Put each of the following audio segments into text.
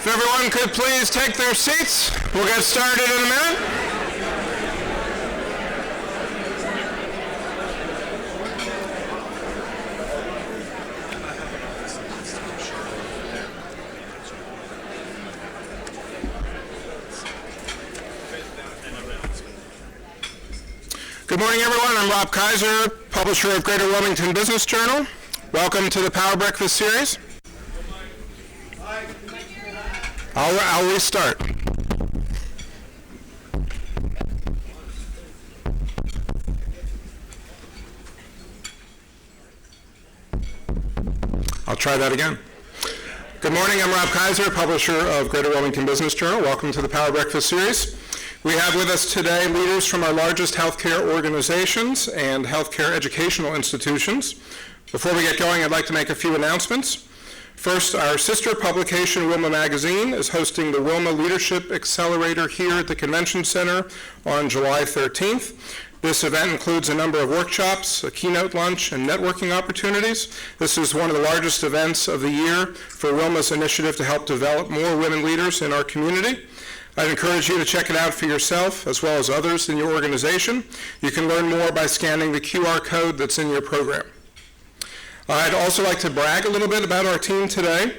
If everyone could please take their seats, we'll get started in a minute. Good morning, everyone. I'm Rob Kaiser, publisher of Greater Wilmington Business Journal. Welcome to the Power Breakfast series. I'll restart. I'll try that again. Good morning, I'm Rob Kaiser, publisher of Greater Wilmington Business Journal. Welcome to the Power Breakfast series. We have with us today leaders from our largest healthcare organizations and healthcare educational institutions. Before we get going, I'd like to make a few announcements. First, our sister publication, Wilma Magazine, is hosting the Wilma Leadership Accelerator here at the Convention Center on July 13th. This event includes a number of workshops, a keynote lunch, and networking opportunities. This is one of the largest events of the year for Wilma's initiative to help develop more women leaders in our community. I'd encourage you to check it out for yourself as well as others in your organization. You can learn more by scanning the QR code that's in your program. I'd also like to brag a little bit about our team today.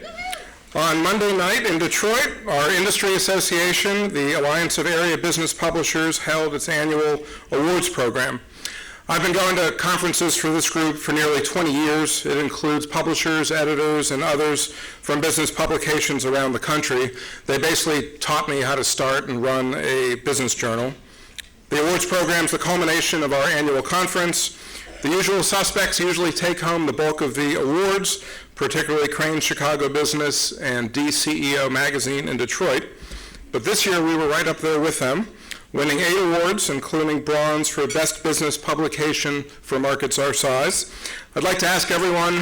On Monday night in Detroit, our industry association, the Alliance of Area Business Publishers, held its annual awards program. I've been going to conferences for this group for nearly 20 years. It includes publishers, editors, and others from business publications around the country. They basically taught me how to start and run a business journal. The awards program is the culmination of our annual conference. The usual suspects usually take home the bulk of the awards, particularly Crain's Chicago Business and DCEO Magazine in Detroit. But this year we were right up there with them, winning 8 awards, including bronze for Best Business Publication for markets our size. I'd like to ask everyone,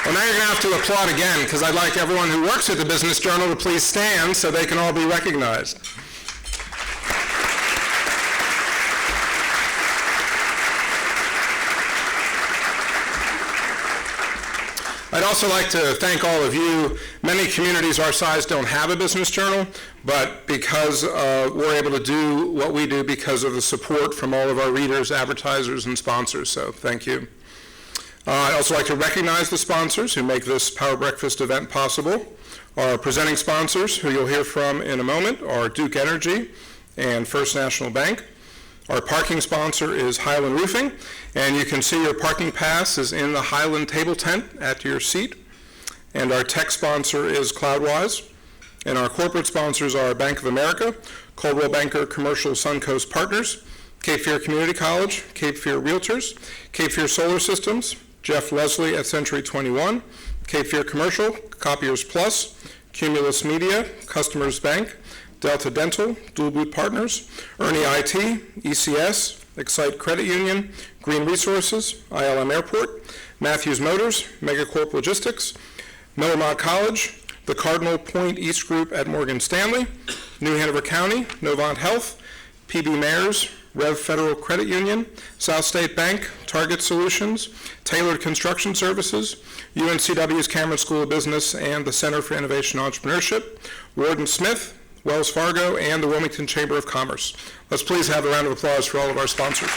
Well, now you're going to have to applaud again, because I'd like everyone who works at the Business Journal to please stand so they can all be recognized. I'd also like to thank all of you. Many communities our size don't have a business journal, but because we're able to do what we do because of the support from all of our readers, advertisers, and sponsors, so thank you. I'd also like to recognize the sponsors who make this Power Breakfast event possible. Our presenting sponsors, who you'll hear from in a moment, are Duke Energy and First National Bank. Our parking sponsor is Highland Roofing, and you can see your parking pass is in the Highland table tent at your seat. And our tech sponsor is Cloudwise. And our corporate sponsors are Bank of America, Coldwell Banker Commercial Suncoast Partners, Cape Fear Community College, Cape Fear Realtors, Cape Fear Solar Systems, Jeff Leslie at Century 21, Cape Fear Commercial, Copiers Plus, Cumulus Media, Customers Bank, Delta Dental, Dual Boot Partners, Ernie IT, ECS, Excite Credit Union, Green Resources, ILM Airport, Matthews Motors, Megacorp Logistics, Millermont College, the Cardinal Point East Group at Morgan Stanley, New Hanover County, Novant Health, PB Mayors, Rev Federal Credit Union, South State Bank, Target Solutions, Tailored Construction Services, UNCW's Cameron School of Business and the Center for Innovation and Entrepreneurship, Warden Smith, Wells Fargo, and the Wilmington Chamber of Commerce. Let's please have a round of applause for all of our sponsors.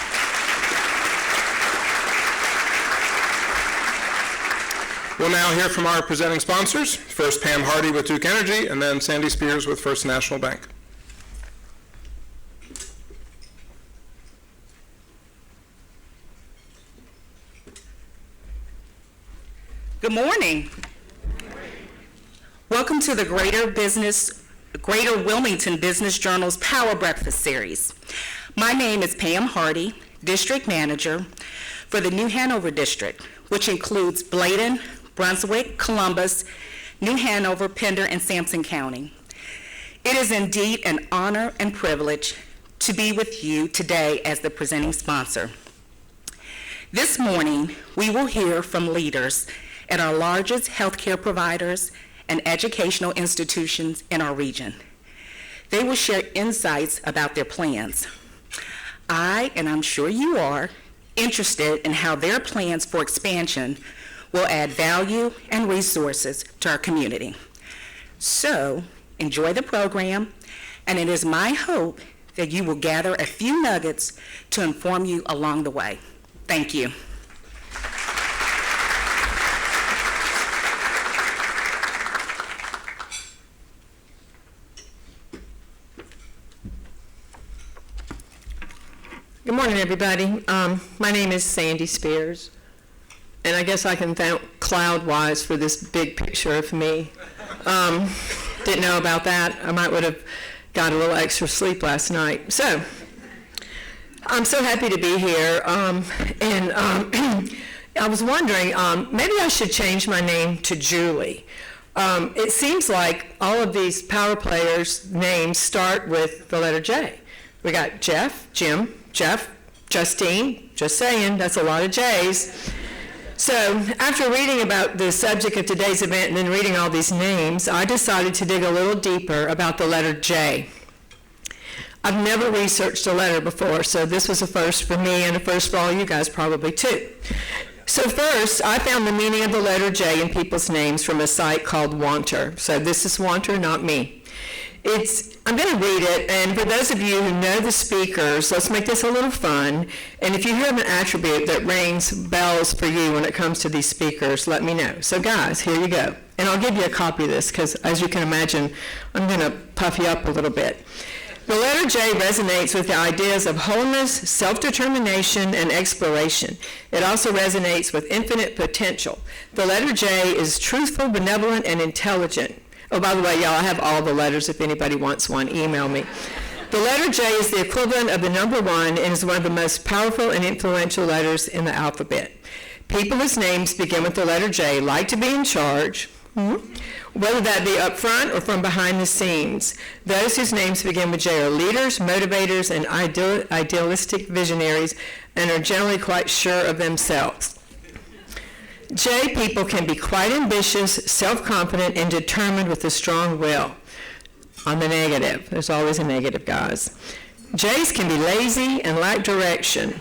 We'll now hear from our presenting sponsors. First, Pam Hardy with Duke Energy, and then Sandy Spears with First National Bank. Good morning. Welcome to the Greater Wilmington Business Journal's Power Breakfast series. My name is Pam Hardy, District Manager for the New Hanover District, which includes Bladen, Brunswick, Columbus, New Hanover, Pender, and Sampson County. It is indeed an honor and privilege to be with you today as the presenting sponsor. This morning, we will hear from leaders at our largest healthcare providers and educational institutions in our region. They will share insights about their plans. I, and I'm sure you are, interested in how their plans for expansion will add value and resources to our community. So, enjoy the program, and it is my hope that you will gather a few nuggets to inform you along the way. Thank you. Good morning, everybody. My name is Sandy Spears, and I guess I can thank Cloudwise for this big picture of me. Didn't know about that. I would have got a little extra sleep last night. So, I'm so happy to be here, and I was wondering, maybe I should change my name to Julie. It seems like all of these power players' names start with the letter J. We got Jeff, Jim, Jeff, Justine, just saying, that's a lot of J's. So after reading about the subject of today's event and then reading all these names, I decided to dig a little deeper about the letter J. I've never researched a letter before, so this was a first for me and a first for all you guys probably too. So first, I found the meaning of the letter J in people's names from a site called Wanter. So this is Wanter, not me. I'm going to read it, and for those of you who know the speakers, let's make this a little fun. And if you have an attribute that rings bells for you when it comes to these speakers, let me know. So guys, here you go. And I'll give you a copy of this, because as you can imagine, I'm going to puff you up a little bit. The letter J resonates with the ideas of wholeness, self-determination, and exploration. It also resonates with infinite potential. The letter J is truthful, benevolent, and intelligent. Oh, by the way, y'all, I have all the letters. If anybody wants one, email me. The letter J is the equivalent of the number 1 and is one of the most powerful and influential letters in the alphabet. People whose names begin with the letter J like to be in charge, whether that be up front or from behind the scenes. Those whose names begin with J are leaders, motivators, and idealistic visionaries, and are generally quite sure of themselves. J people can be quite ambitious, self-confident, and determined with a strong will. On the negative, there's always a negative, guys. J's can be lazy and lack direction.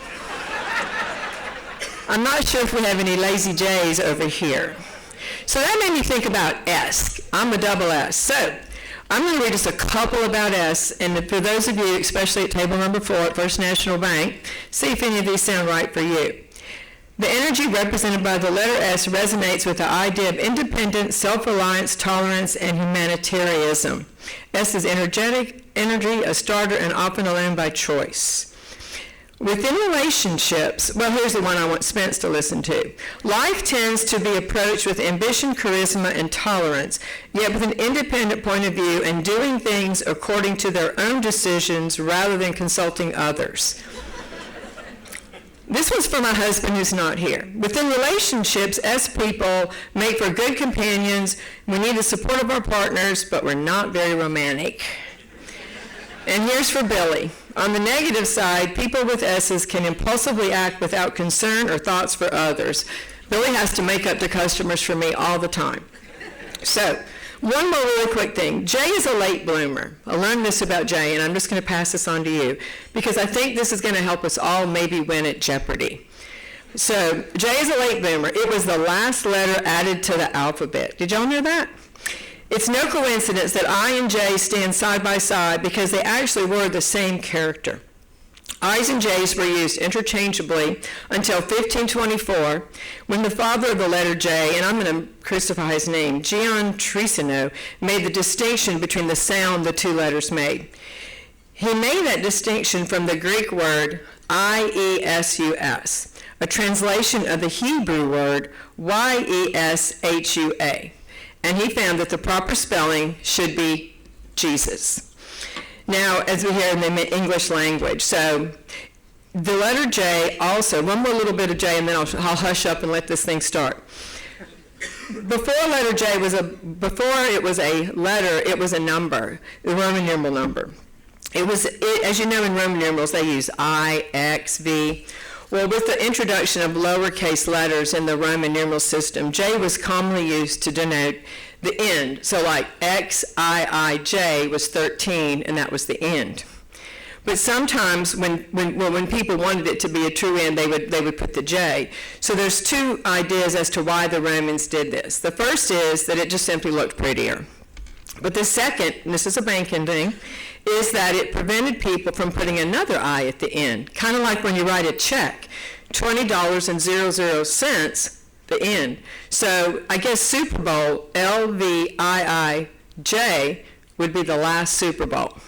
I'm not sure if we have any lazy J's over here. So that made me think about S. I'm a double S. So I'm going to read just a couple about S, and for those of you, especially at table number 4 at First National Bank, see if any of these sound right for you. The energy represented by the letter S resonates with the idea of independence, self-reliance, tolerance, and humanitarianism. S is energetic, energy, a starter, and often alone by choice. Within relationships, well, here's the one I want Spence to listen to. Life tends to be approached with ambition, charisma, and tolerance, yet with an independent point of view and doing things according to their own decisions rather than consulting others. This one's for my husband who's not here. Within relationships, S people make for good companions. We need the support of our partners, but we're not very romantic. And here's for Billy. On the negative side, people with S's can impulsively act without concern or thoughts for others. Billy has to make up to customers for me all the time. So, one more really quick thing. Jay is a late bloomer. I learned this about Jay, and I'm just going to pass this on to you, because I think this is going to help us all maybe win at Jeopardy. So, Jay is a late bloomer. It was the last letter added to the alphabet. Did y'all know that? It's no coincidence that I and J stand side by side because they actually were the same character. I's and J's were used interchangeably until 1524, when the father of the letter J, and I'm going to crucify his name, Gian Trissino, made the distinction between the sound the two letters made. He made that distinction from the Greek word I-E-S-U-S, a translation of the Hebrew word Y-E-S-H-U-A. And he found that the proper spelling should be Jesus. Now, as we hear in the English language, so the letter J also, one more little bit of J, and then I'll hush up and let this thing start. Before letter J before it was a letter, it was a number, the Roman numeral number. As you know, in Roman numerals, they use I, X, V. Well, with the introduction of lowercase letters in the Roman numeral system, J was commonly used to denote the end. So like XIIJ was 13, and that was the end. But sometimes when people wanted it to be a true N, they would put the J. So there's two ideas as to why the Romans did this. The first is that it just simply looked prettier. But the second, and this is a banking thing, is that it prevented people from putting another I at the end. Kind of like when you write a check, $20.00, the end. So I guess Super Bowl, LVIIJ, would be the last Super Bowl.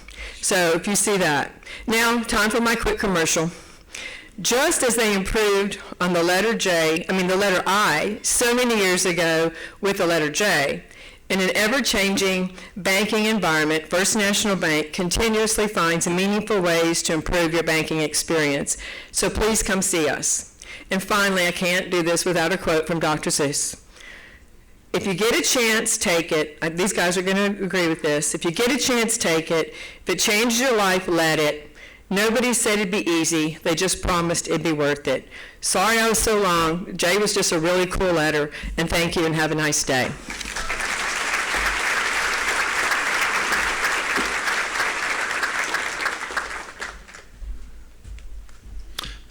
So if you see that. Now, time for my quick commercial. Just as they improved on the letter I, so many years ago with the letter J, in an ever-changing banking environment, First National Bank continuously finds meaningful ways to improve your banking experience. So please come see us. And finally, I can't do this without a quote from Dr. Seuss. If you get a chance, take it. These guys are going to agree with this. If you get a chance, take it. If it changes your life, let it. Nobody said it'd be easy. They just promised it'd be worth it. Sorry I was so long. J was just a really cool letter. And thank you, and have a nice day.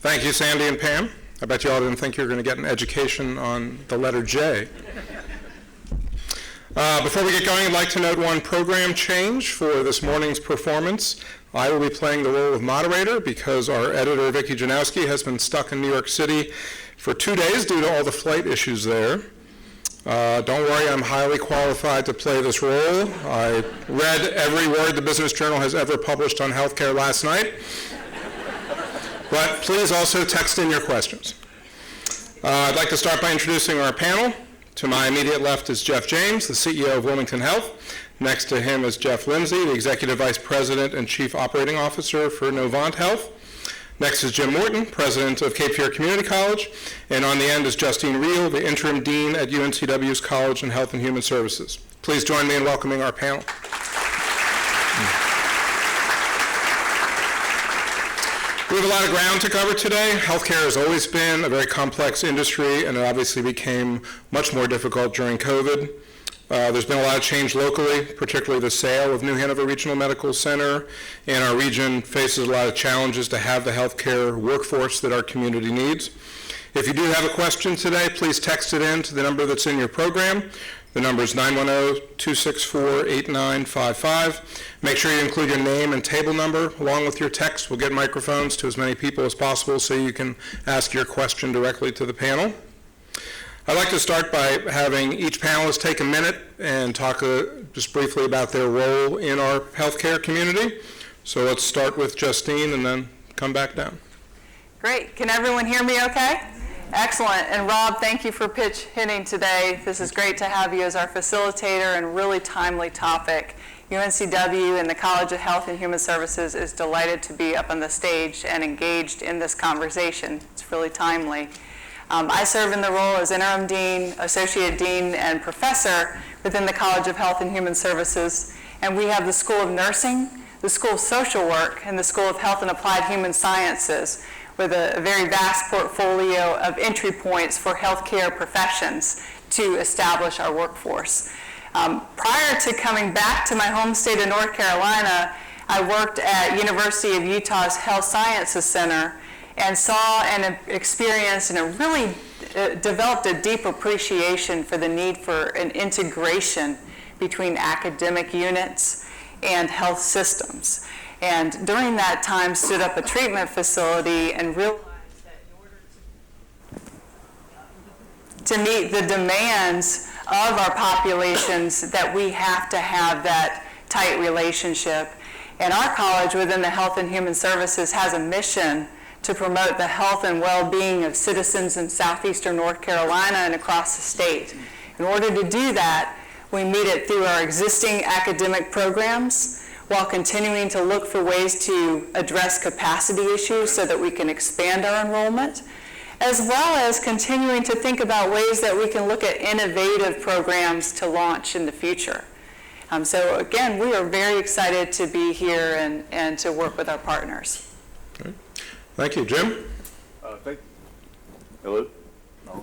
Thank you, Sandy and Pam. I bet you all didn't think you were going to get an education on the letter J. Before we get going, I'd like to note one program change for this morning's performance. I will be playing the role of moderator because our editor, Vicki Janowski, has been stuck in New York City for 2 days due to all the flight issues there. Don't worry, I'm highly qualified to play this role. I read every word the Business Journal has ever published on healthcare last night. But please also text in your questions. I'd like to start by introducing our panel. To my immediate left is Jeff James, the CEO of Wilmington Health. Next to him is Jeff Lindsay, the Executive Vice President and Chief Operating Officer for Novant Health. Next is Jim Morton, President of Cape Fear Community College. And on the end is Justine Reel, the Interim Dean at UNCW's College of Health and Human Services. Please join me in welcoming our panel. We have a lot of ground to cover today. Healthcare has always been a very complex industry, and it obviously became much more difficult during COVID. There's been a lot of change locally, particularly the sale of New Hanover Regional Medical Center, and our region faces a lot of challenges to have the healthcare workforce that our community needs. If you do have a question today, please text it in to the number that's in your program. The number is 910-264-8955. Make sure you include your name and table number along with your text. We'll get microphones to as many people as possible so you can ask your question directly to the panel. I'd like to start by having each panelist take a minute and talk just briefly about their role in our healthcare community. So let's start with Justine and then come back down. Great. Can everyone hear me okay? Excellent. And Rob, thank you for pitch hitting today. This is great to have you as our facilitator and really timely topic. UNCW and the College of Health and Human Services is delighted to be up on the stage and engaged in this conversation. It's really timely. I serve in the role as interim dean, associate dean, and professor within the College of Health and Human Services. And we have the School of Nursing, the School of Social Work, and the School of Health and Applied Human Sciences, with a very vast portfolio of entry points for healthcare professions to establish our workforce. Prior to coming back to my home state of North Carolina, I worked at University of Utah's Health Sciences Center and saw and experienced and really developed a deep appreciation for the need for an integration between academic units and health systems. And during that time, stood up a treatment facility and realized that in order to meet the demands of our populations, that we have to have that tight relationship. And our college within the Health and Human Services has a mission to promote the health and well-being of citizens in southeastern North Carolina and across the state. In order to do that, we meet it through our existing academic programs, while continuing to look for ways to address capacity issues so that we can expand our enrollment, as well as continuing to think about ways that we can look at innovative programs to launch in the future. So again, we are very excited to be here and to work with our partners. Okay. Thank you. Jim? Hello?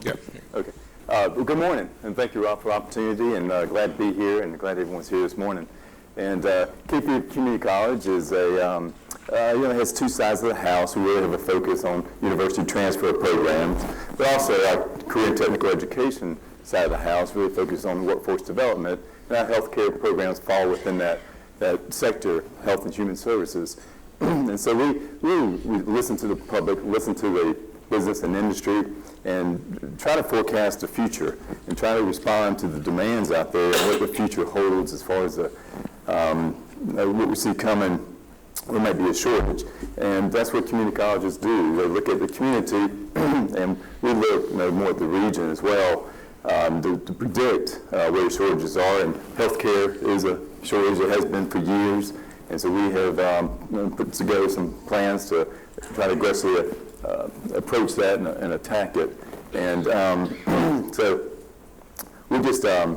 Yep. Okay. Well, good morning, and thank you, Rob, for the opportunity, and glad to be here, and glad everyone's here this morning. And Cape Fear Community College is a it has two sides of the house. We really have a focus on university transfer programs, but also our career and technical education side of the house really focuses on workforce development, and our healthcare programs fall within that sector, health and human services. And so we listen to the public, listen to the business and industry, and try to forecast the future and try to respond to the demands out there and what the future holds as far as what we see coming. There might be a shortage, and that's what community colleges do. They look at the community, and we look more at the region as well to predict where the shortages are. And healthcare is a shortage that has been for years, and so we have put together some plans to try to aggressively approach that and attack it. And so we just try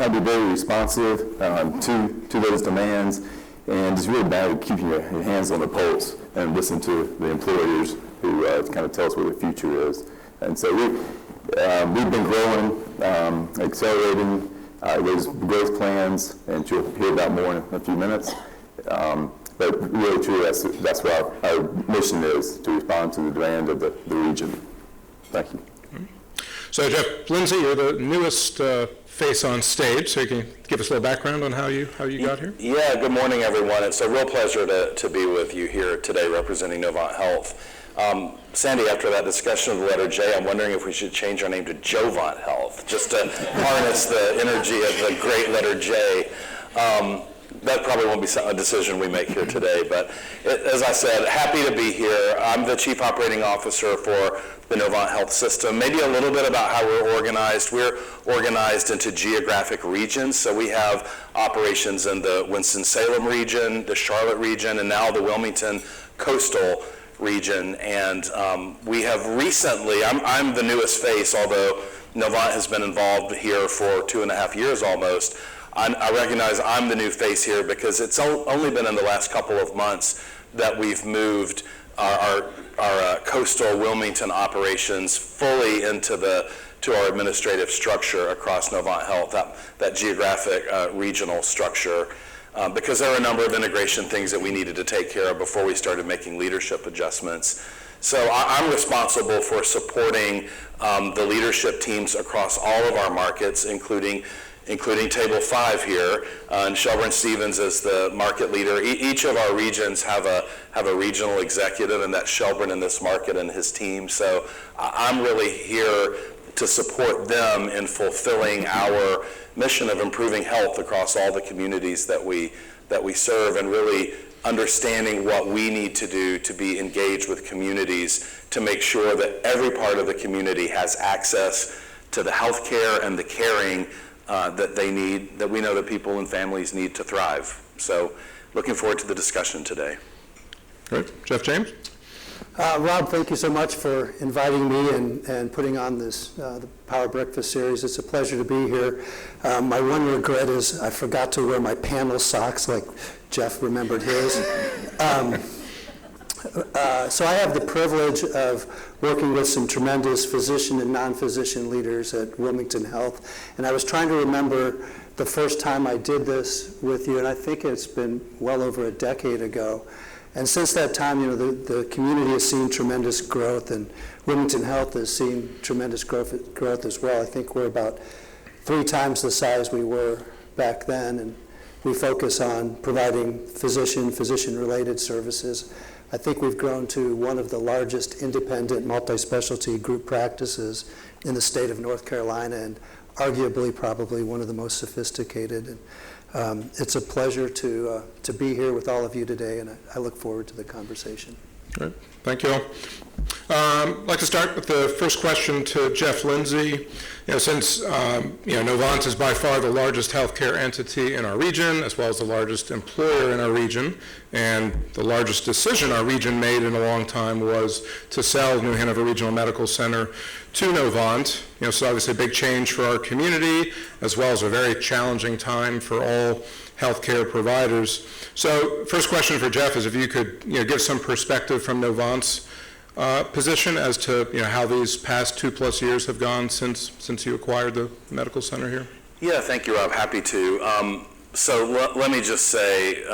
to be very responsive to those demands, and it's really about keeping your hands on the pulse and listen to the employers who kind of tell us what the future is. And so we've been growing, accelerating those growth plans, and you'll hear about more in a few minutes. But really, truly, that's what our mission is, to respond to the demand of the region. Thank you. So Jeff Lindsay, you're the newest face on stage, so you can give us a little background on how you got here? Yeah, good morning, everyone. It's a real pleasure to be with you here today representing Novant Health. Sandy, after that discussion of the letter J, I'm wondering if we should change our name to Jovant Health, just to harness the energy of the great letter J. That probably won't be a decision we make here today, but as I said, happy to be here. I'm the Chief Operating Officer for the Novant Health System. Maybe a little bit about how we're organized. We're organized into geographic regions, so we have operations in the Winston-Salem region, the Charlotte region, and now the Wilmington coastal region. And we have recently, I'm the newest face, although Novant has been involved here for 2.5 years almost. I recognize I'm the new face here because it's only been in the last couple of months that we've moved our coastal Wilmington operations fully into our administrative structure across Novant Health, that geographic regional structure, because there are a number of integration things that we needed to take care of before we started making leadership adjustments. So I'm responsible for supporting the leadership teams across all of our markets, including Table 5 here, and Shelburne Stevens is the market leader. Each of our regions have a regional executive, and that's Shelburne in this market and his team. So I'm really here to support them in fulfilling our mission of improving health across all the communities that we serve, and really understanding what we need to do to be engaged with communities to make sure that every part of the community has access to the health care and the caring that they need, that we know that people and families need to thrive. So looking forward to the discussion today. Great. Jeff James? Rob, thank you so much for inviting me and putting on this the Power Breakfast series. It's a pleasure to be here. My one regret is I forgot to wear my panel socks like Jeff remembered his. So I have the privilege of working with some tremendous physician and non-physician leaders at Wilmington Health, and I was trying to remember the first time I did this with you, and I think it's been well over a decade ago. And since that time, the community has seen tremendous growth, and Wilmington Health has seen tremendous growth as well. I think we're about 3 times the size we were back then, and we focus on providing physician-related services. I think we've grown to one of the largest independent multi-specialty group practices in the state of North Carolina, and arguably probably one of the most sophisticated. And it's a pleasure to be here with all of you today, and I look forward to the conversation. Great. Thank you all. I'd like to start with the first question to Jeff Lindsay. Since Novant is by far the largest healthcare entity in our region, as well as the largest employer in our region, and the largest decision our region made in a long time was to sell New Hanover Regional Medical Center to Novant. So obviously a big change for our community, as well as a very challenging time for all healthcare providers. So first question for Jeff is if you could give some perspective from Novant's position as to how these past 2+ years have gone since you acquired the medical center here. Yeah, thank you, Rob. Happy to. So let me just say,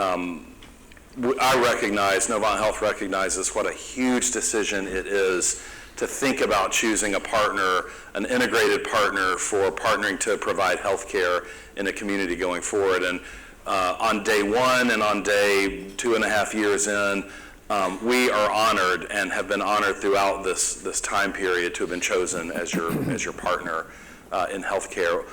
Novant Health recognizes what a huge decision it is to think about choosing a partner, an integrated partner for partnering to provide health care in a community going forward. And on day one and on day 2.5 years in, we are honored and have been honored throughout this time period to have been chosen as your partner in healthcare.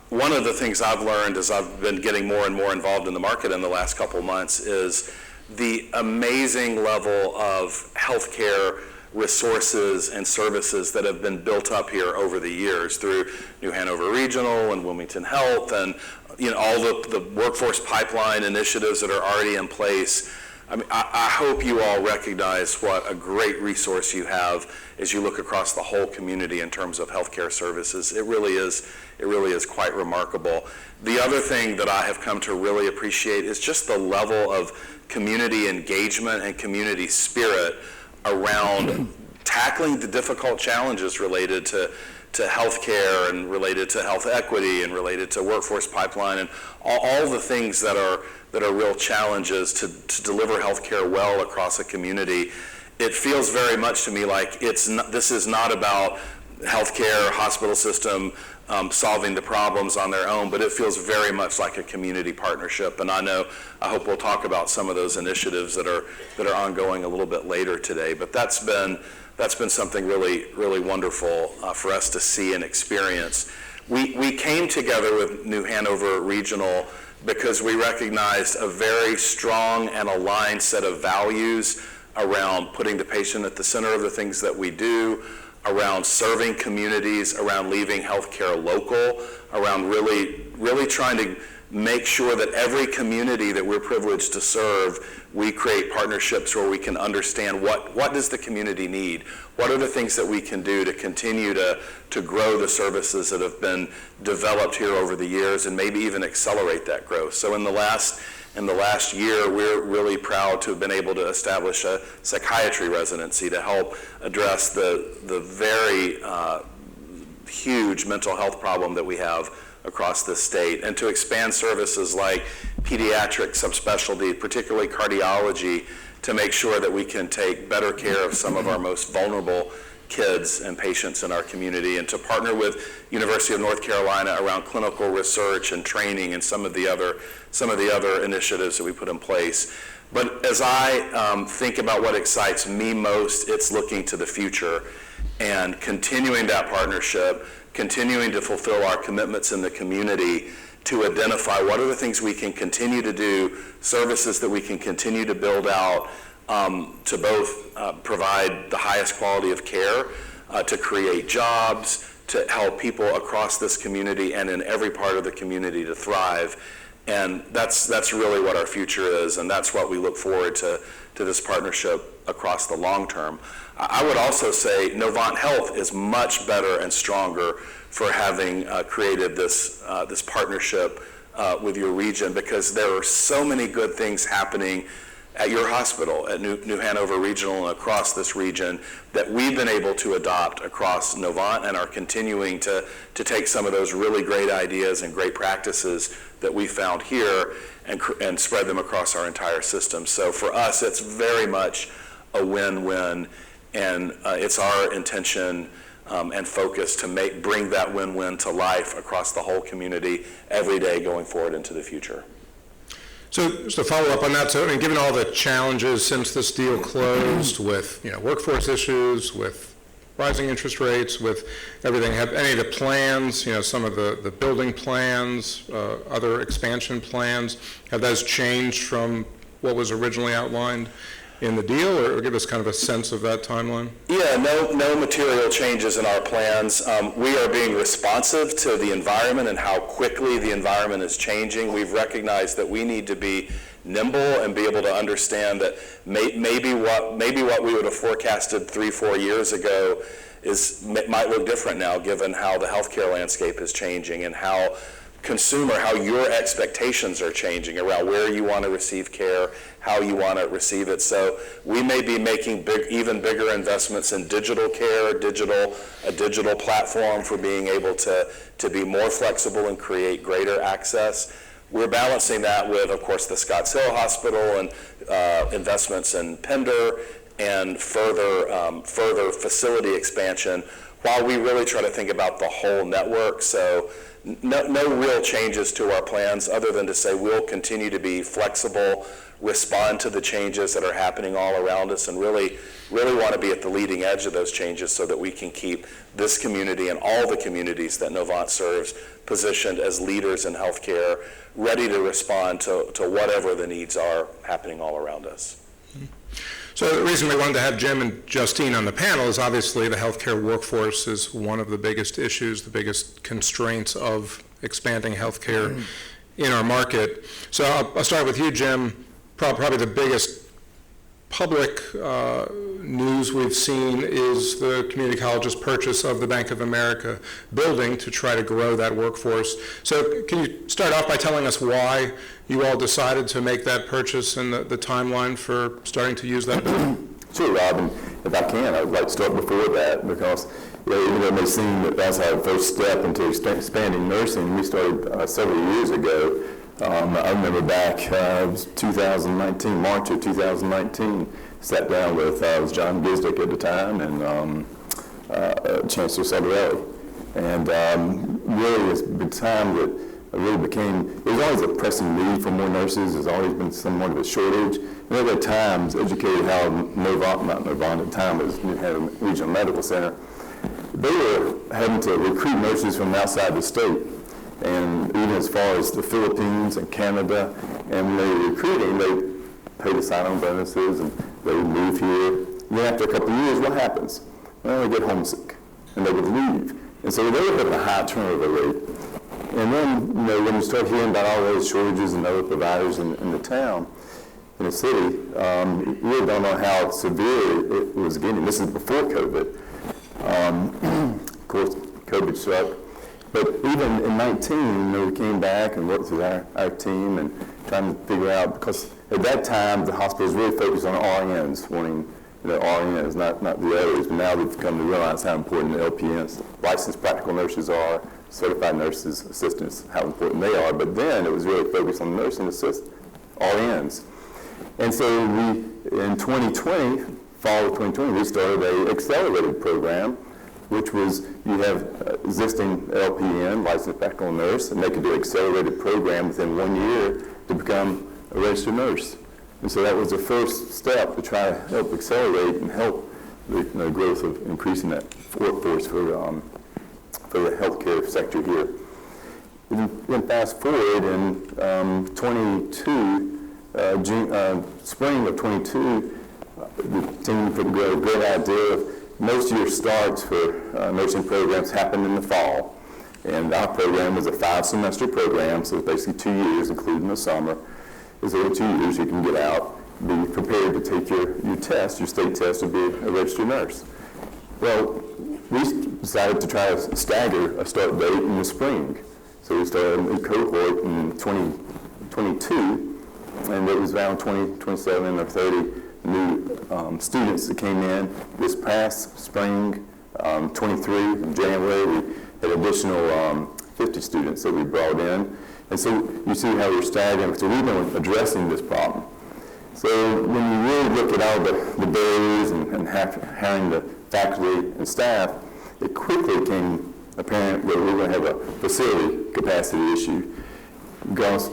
One of the things I've learned as I've been getting more and more involved in the market in the last couple months is the amazing level of healthcare resources and services that have been built up here over the years through New Hanover Regional and Wilmington Health and all the workforce pipeline initiatives that are already in place. I mean, I hope you all recognize what a great resource you have as you look across the whole community in terms of healthcare services. It really is quite remarkable. The other thing that I have come to really appreciate is just the level of community engagement and community spirit around tackling the difficult challenges related to healthcare and related to health equity and related to workforce pipeline and all the things that are real challenges to deliver healthcare well across a community. It feels very much to me like this is not about healthcare, hospital system solving the problems on their own, but it feels very much like a community partnership. And I hope we'll talk about some of those initiatives that are ongoing a little bit later today. But that's been something really, really wonderful for us to see and experience. We came together with New Hanover Regional because we recognized a very strong and aligned set of values around putting the patient at the center of the things that we do, around serving communities, around leaving healthcare local, around really trying to make sure that every community that we're privileged to serve, we create partnerships where we can understand what does the community need? What are the things that we can do to continue to grow the services that have been developed here over the years and maybe even accelerate that growth? So in the last year, we're really proud to have been able to establish a psychiatry residency to help address the very huge mental health problem that we have across the state, and to expand services like pediatric subspecialty, particularly cardiology, to make sure that we can take better care of some of our most vulnerable kids and patients in our community, and to partner with University of North Carolina around clinical research and training and some of the other initiatives that we put in place. But as I think about what excites me most, it's looking to the future and continuing that partnership, continuing to fulfill our commitments in the community to identify what are the things we can continue to do, services that we can continue to build out to both provide the highest quality of care, to create jobs, to help people across this community and in every part of the community to thrive. And that's really what our future is, and that's what we look forward to this partnership across the long term. I would also say Novant Health is much better and stronger for having created this partnership with your region, because there are so many good things happening at your hospital, at New Hanover Regional and across this region, that we've been able to adopt across Novant and are continuing to take some of those really great ideas and great practices that we found here and spread them across our entire system. So for us, it's very much a win-win, and it's our intention and focus to bring that win-win to life across the whole community every day going forward into the future. So just to follow up on that, so I mean, given all the challenges since this deal closed with workforce issues, with rising interest rates, with everything, have any of the plans, some of the building plans, other expansion plans, have those changed from what was originally outlined in the deal, or give us kind of a sense of that timeline? Yeah, no material changes in our plans. We are being responsive to the environment and how quickly the environment is changing. We've recognized that we need to be nimble and be able to understand that maybe what we would have forecasted 3-4 years ago might look different now, given how the healthcare landscape is changing and how your expectations are changing around where you want to receive care, how you want to receive it. So we may be making even bigger investments in digital care, a digital platform for being able to be more flexible and create greater access. We're balancing that with, of course, the Scotts Hill Hospital and investments in Pender and further facility expansion, while we really try to think about the whole network. So no real changes to our plans other than to say we'll continue to be flexible, respond to the changes that are happening all around us, and really want to be at the leading edge of those changes so that we can keep this community and all the communities that Novant serves positioned as leaders in healthcare, ready to respond to whatever the needs are happening all around us. So the reason we wanted to have Jim and Justine on the panel is obviously the healthcare workforce is one of the biggest issues, the biggest constraints of expanding healthcare in our market. So I'll start with you, Jim. Probably the biggest public news we've seen is the community college's purchase of the Bank of America building to try to grow that workforce. So can you start off by telling us why you all decided to make that purchase and the timeline for starting to use that building? Sure, Rob, and if I can, I would like to start before that because even though it may seem that that's our first step into expanding nursing, we started several years ago. I remember back, it was 2019, March of 2019, sat down with was John Gisdick at the time and Chancellor Sabarelli. And really it's been time that it really became, there was always a pressing need for more nurses. There's always been somewhat of a shortage. And at that time, educated how Novant at the time was had a regional medical center. They were having to recruit nurses from outside the state. And even as far as the Philippines and Canada, and when they were recruiting, they paid the sign-on bonuses and they would move here. And then after a couple of years, what happens? Well, they get homesick and they would leave. And so they were having a high turnover rate. And then, when you start hearing about all those shortages and other providers in the town, in the city, you really don't know how severe it was getting. This is before COVID. Of course, COVID struck. But even in 19, we came back and worked with our team and trying to figure out, because at that time, the hospital was really focused on RNs, wanting RNs, not the others. But now we've come to realize how important the LPNs, licensed practical nurses are, certified nurses, assistants, how important they are. But then it was really focused on nursing assist, RNs. And so in 2020, fall of 2020, we started an accelerated program, which was you have existing LPN, licensed practical nurse, and they could do an accelerated program within 1 year to become a registered nurse. And so that was the first step to try to help accelerate and help the growth of increasing that workforce for the healthcare sector here. Then fast forward in spring of 22, the team put together a great idea of most of your starts for nursing programs happen in the fall. And our program was a 5-semester program, so it's basically 2 years, including the summer. It's over 2 years you can get out, be prepared to take your test, your state test to be a registered nurse. Well, we decided to try to stagger a start date in the spring. So we started a new cohort in 2022, and it was around 27 or 30 new students that came in. This past spring, 23 in January, we had additional 50 students that we brought in. And so you see how we're staggering. So we've been addressing this problem. So when you really look at all the barriers and hiring the faculty and staff, it quickly became apparent that we were going to have a facility capacity issue. Because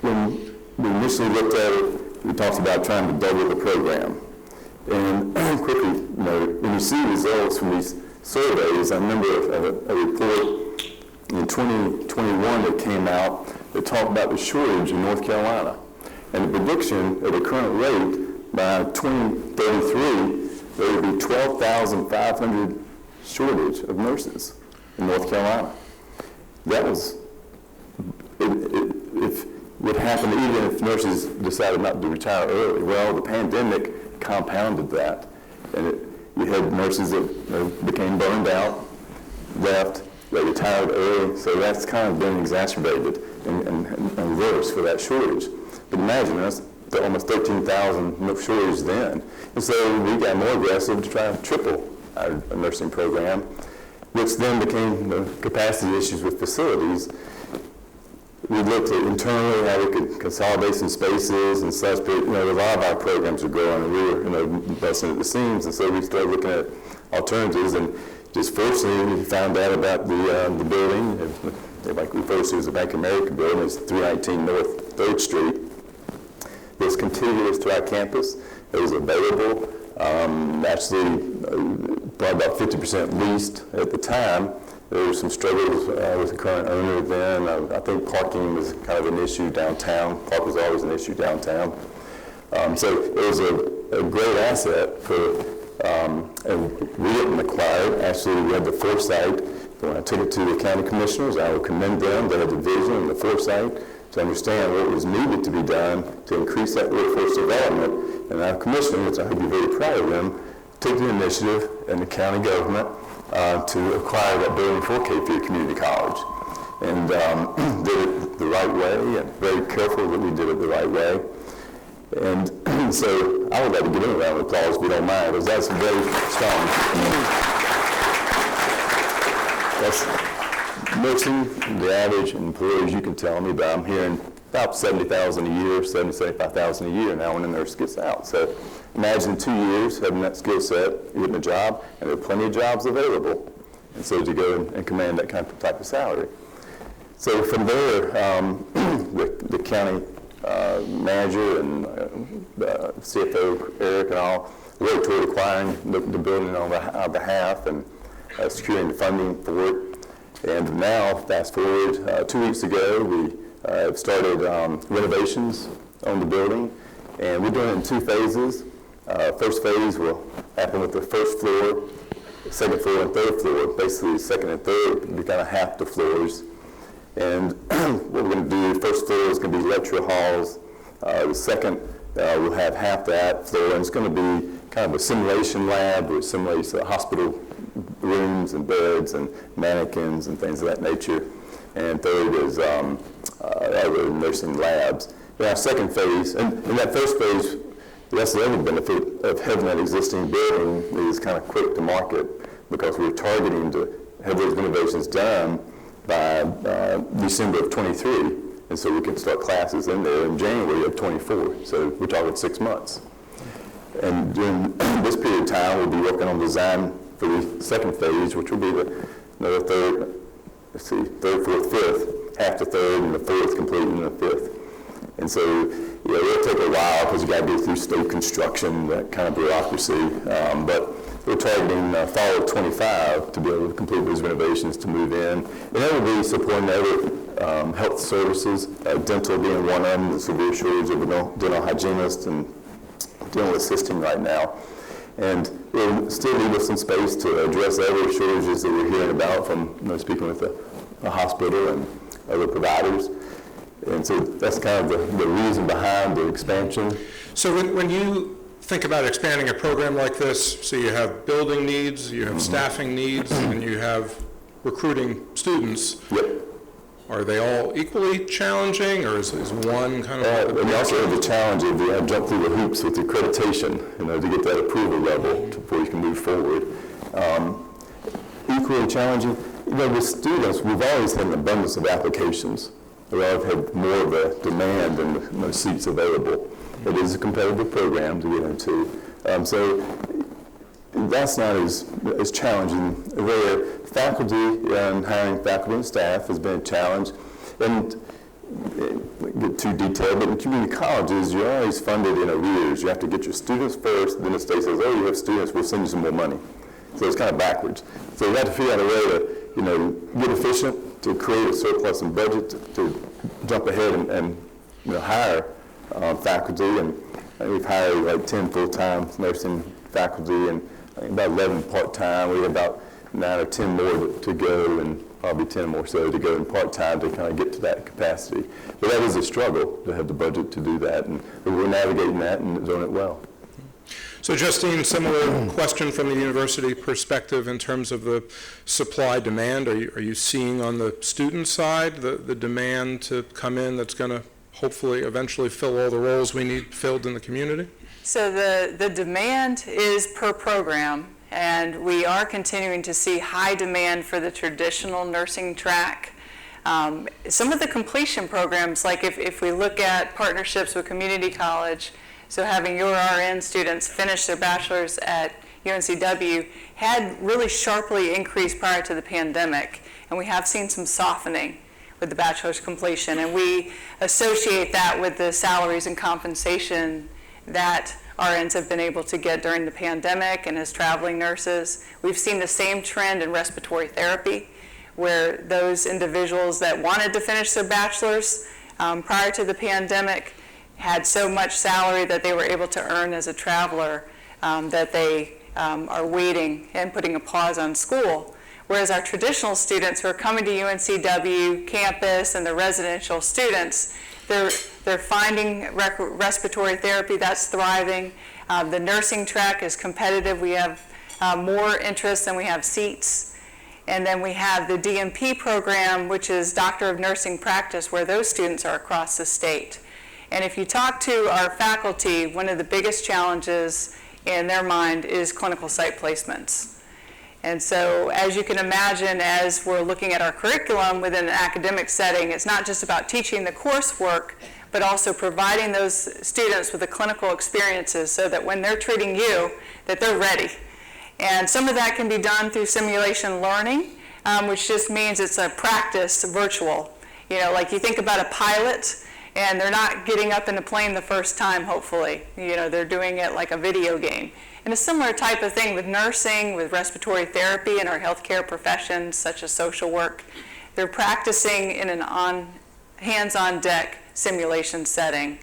when we initially looked at it, we talked about trying to double the program. And quickly, when you see results from these surveys, I remember a report in 2021 that came out that talked about the shortage in North Carolina. And the prediction at the current rate, by 2033, there would be 12,500 shortage of nurses in North Carolina. That was, if what happened even if nurses decided not to retire early. Well, the pandemic compounded that. And you had nurses that became burned out, left, they retired early, so that's kind of been exacerbated and worse for that shortage. But imagine, that's almost 13,000 shortage then. And so we got more aggressive to try to triple our nursing program, which then became the capacity issues with facilities. we looked at internally how we could consolidate some spaces and such, but, a lot of our programs are growing, and we were, busting at the seams, and so we started looking at alternatives, and just fortunately, we found out about the building, like refers to as the Bank of America building. It's 319 North 3rd Street. It's contiguous to our campus. It was available, actually probably about 50% leased at the time. There were some struggles with the current owner then. I think parking was kind of an issue downtown. Park was always an issue downtown. So it was a great asset for, and we didn't acquire it. Actually, we had the foresight. When I took it to the county commissioners, I would commend them. They had the vision and the foresight to understand what was needed to be done to increase that workforce development. And our commissioner, which I hope you're very proud of them, took the initiative in the county government to acquire that building for Cape Fear Community College. And did it the right way, and very careful that we did it the right way. And so I would like to give him a round of applause if you don't mind, because that's very strong. That's mostly the average employees you can tell me, but I'm hearing about 70,000 a year, 75,000 a year now when the nurse gets out. So imagine 2 years having that skill set, getting a job, and there are plenty of jobs available. And so to go and command that kind of type of salary. So from there, the county manager and the CFO, Eric, and all worked toward acquiring the building on our behalf and securing the funding for it. And now, fast forward, 2 weeks ago, we have started renovations on the building, and we're doing it in 2 phases. First phase will happen with the first floor, second floor, and third floor. Basically, second and third will be kind of half the floors. And what we're going to do, the first floor is going to be lecture halls. The second will have half that floor, and it's going to be kind of a simulation lab where it simulates hospital rooms and beds and mannequins and things of that nature. And third is other nursing labs. In our second phase, and in that first phase, that's the other benefit of having that existing building is kind of quick to market, because we're targeting to have those renovations done by December of 23. And so we can start classes in there in January of 24. So we're talking 6 months. And during this period of time, we'll be working on design for the second phase, which will be another third, third, fourth, fifth, half the third, and the fourth complete, and the fifth. And so, it'll take a while because you got to go through state construction, that kind of bureaucracy. But we're targeting fall of 25 to be able to complete those renovations to move in. And that will be supporting other health services, dental being one of them, the severe shortage of dental hygienists and dental assisting right now. And we'll still leave us some space to address other shortages that we're hearing about from speaking with the hospital and other providers. And so that's kind of the reason behind the expansion. So when you think about expanding a program like this, so you have building needs, you have staffing needs, and you have recruiting students. Yep. Are they all equally challenging, or is one kind of... And we also have the challenge of jump through the hoops with accreditation, to get that approval level before you can move forward. Equally challenging, with students, we've always had an abundance of applications. We've always had more of a demand than seats available. It is a competitive program to get into. So that's not as challenging. Where faculty and hiring faculty and staff has been a challenge. And get too detailed, but in community colleges, you're always funded in arrears. You have to get your students first, then the state says, oh, you have students, we'll send you some more money. So it's kind of backwards. So you have to figure out a way to, get efficient, to create a surplus in budget, to jump ahead and hire faculty. And we've hired like 10 full-time nursing faculty and about 11 part-time. We have about 9 or 10 more to go, and probably 10 more so to go in part-time to kind of get to that capacity. But that is a struggle to have the budget to do that, and we're navigating that and doing it well. So Justine, similar question from the university perspective in terms of the supply-demand. Are you seeing on the student side the demand to come in that's going to hopefully eventually fill all the roles we need filled in the community? So the demand is per program, and we are continuing to see high demand for the traditional nursing track. Some of the completion programs, like if we look at partnerships with community college, so having your RN students finish their bachelor's at UNCW had really sharply increased prior to the pandemic, and we have seen some softening with the bachelor's completion, and we associate that with the salaries and compensation that RNs have been able to get during the pandemic and as traveling nurses. We've seen the same trend in respiratory therapy, where those individuals that wanted to finish their bachelor's prior to the pandemic had so much salary that they were able to earn as a traveler that they are waiting and putting a pause on school. Whereas our traditional students who are coming to UNCW campus and the residential students, they're finding respiratory therapy that's thriving. The nursing track is competitive. We have more interest than we have seats. And then we have the DNP program, which is Doctor of Nursing Practice, where those students are across the state. And if you talk to our faculty, one of the biggest challenges in their mind is clinical site placements. And so, as you can imagine, as we're looking at our curriculum within an academic setting, it's not just about teaching the coursework, but also providing those students with the clinical experiences so that when they're treating you, that they're ready. And some of that can be done through simulation learning, which just means it's a practice virtual. You know, like you think about a pilot, and they're not getting up in the plane the first time, hopefully. You know, they're doing it like a video game. And a similar type of thing with nursing, with respiratory therapy, and our healthcare professions, such as social work. They're practicing in an hands-on deck simulation setting.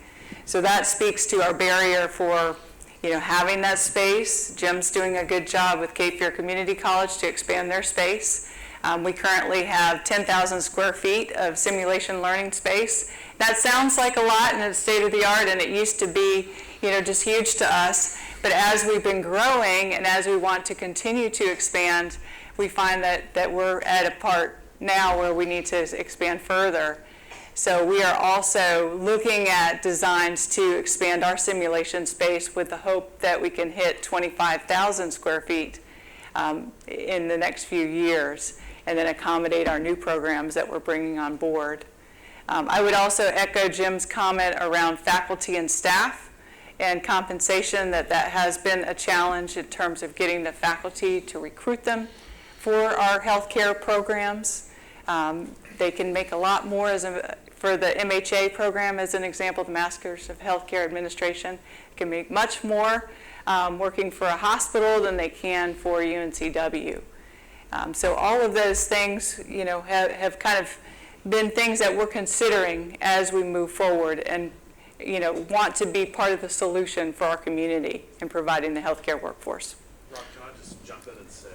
So that speaks to our barrier for, you know, having that space. Jim's doing a good job with Cape Fear Community College to expand their space. We currently have 10,000 square feet of simulation learning space. That sounds like a lot and it's state of the art, and it used to be, you know, just huge to us. But as we've been growing and as we want to continue to expand, we find that we're at a part now where we need to expand further. So we are also looking at designs to expand our simulation space with the hope that we can hit 25,000 square feet in the next few years, and then accommodate our new programs that we're bringing on board. I would also echo Jim's comment around faculty and staff and compensation, that has been a challenge in terms of getting the faculty to recruit them for our healthcare programs. They can make a lot more for the MHA program, as an example, the Masters of Healthcare Administration, can make much more working for a hospital than they can for UNCW. So all of those things, you know, have kind of been things that we're considering as we move forward, and, you know, want to be part of the solution for our community in providing the healthcare workforce. Rob, can I just jump in and say,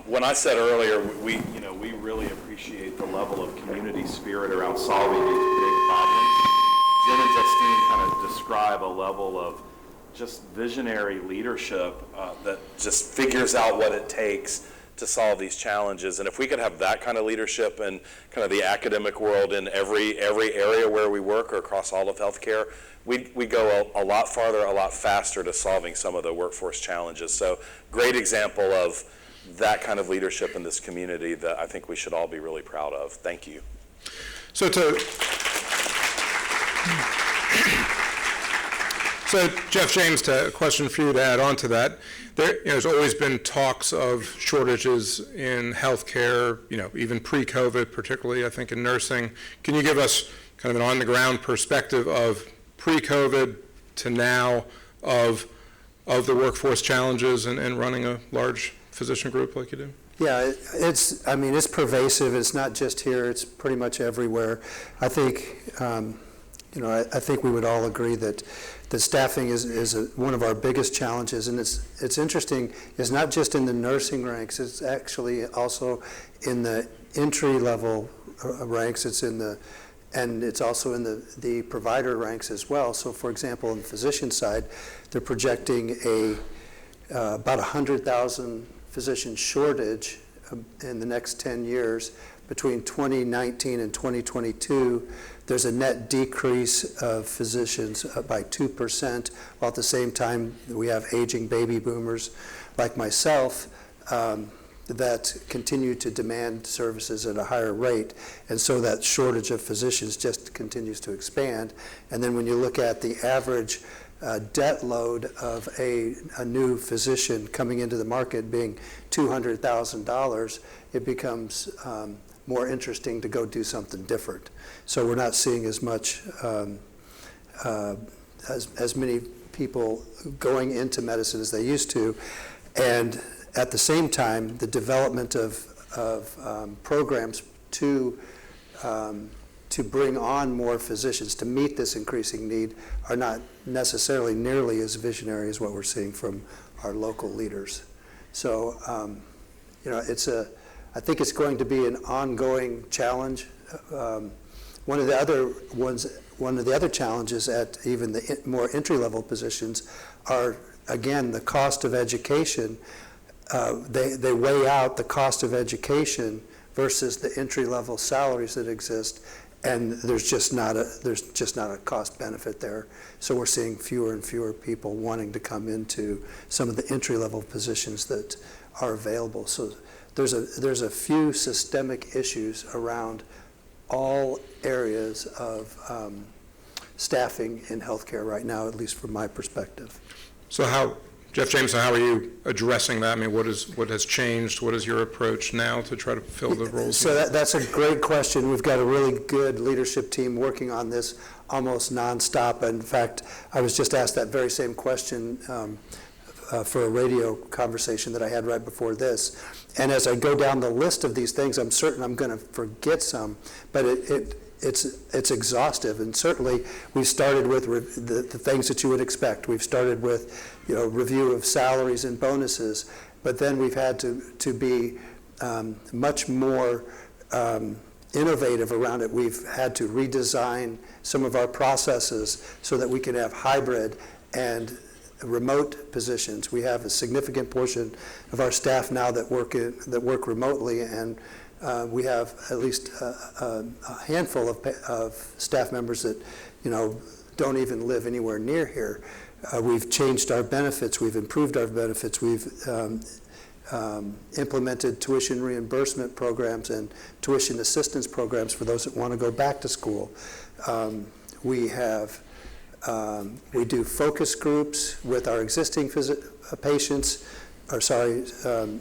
when I said earlier, we really appreciate the level of community spirit around solving these big problems. Jim and Justine kind of describe a level of just visionary leadership that just figures out what it takes to solve these challenges. And if we could have that kind of leadership in kind of the academic world in every area where we work or across all of healthcare, we go a lot farther, a lot faster to solving some of the workforce challenges. So great example of that kind of leadership in this community that I think we should all be really proud of. Thank you. So Jeff James, a question for you to add on to that. There's always been talks of shortages in healthcare, even pre-COVID, particularly I think in nursing. Can you give us kind of an on-the-ground perspective of pre-COVID to now of the workforce challenges and running a large physician group like you do? Yeah, it's pervasive. It's not just here. It's pretty much everywhere. I think, I think we would all agree that staffing is one of our biggest challenges, and it's interesting. It's not just in the nursing ranks. It's actually also in the entry level ranks. And it's also in the provider ranks as well. So, for example, on the physician side, they're projecting about 100,000 physician shortage in the next 10 years. Between 2019 and 2022, there's a net decrease of physicians by 2%, while at the same time we have aging baby boomers like myself. that continue to demand services at a higher rate, and so that shortage of physicians just continues to expand. And then when you look at the average debt load of a new physician coming into the market being $200,000, it becomes more interesting to go do something different. So we're not seeing as much, as many people going into medicine as they used to. And at the same time, the development of programs to bring on more physicians to meet this increasing need are not necessarily nearly as visionary as what we're seeing from our local leaders. So, I think it's going to be an ongoing challenge. One of the other challenges at even the more entry-level positions are, again, the cost of education. They weigh out the cost of education versus the entry-level salaries that exist, and there's just not a cost benefit there. So we're seeing fewer and fewer people wanting to come into some of the entry-level positions that are available. So there's a few systemic issues around all areas of staffing in healthcare right now, at least from my perspective. So Jeff Jameson, how are you addressing that? I mean, what has changed? What is your approach now to try to fill the roles? So that's a great question. We've got a really good leadership team working on this almost nonstop. In fact, I was just asked that very same question for a radio conversation that I had right before this. And as I go down the list of these things, I'm certain I'm going to forget some, but it's exhaustive. And certainly we've started with the things that you would expect. We've started with review of salaries and bonuses, but then we've had to be much more innovative around it. We've had to redesign some of our processes so that we can have hybrid and remote positions. We have a significant portion of our staff now that work remotely, and we have at least a handful of staff members that don't even live anywhere near here. We've changed our benefits. We've improved our benefits. We've implemented tuition reimbursement programs and tuition assistance programs for those that want to go back to school. We do focus groups with our existing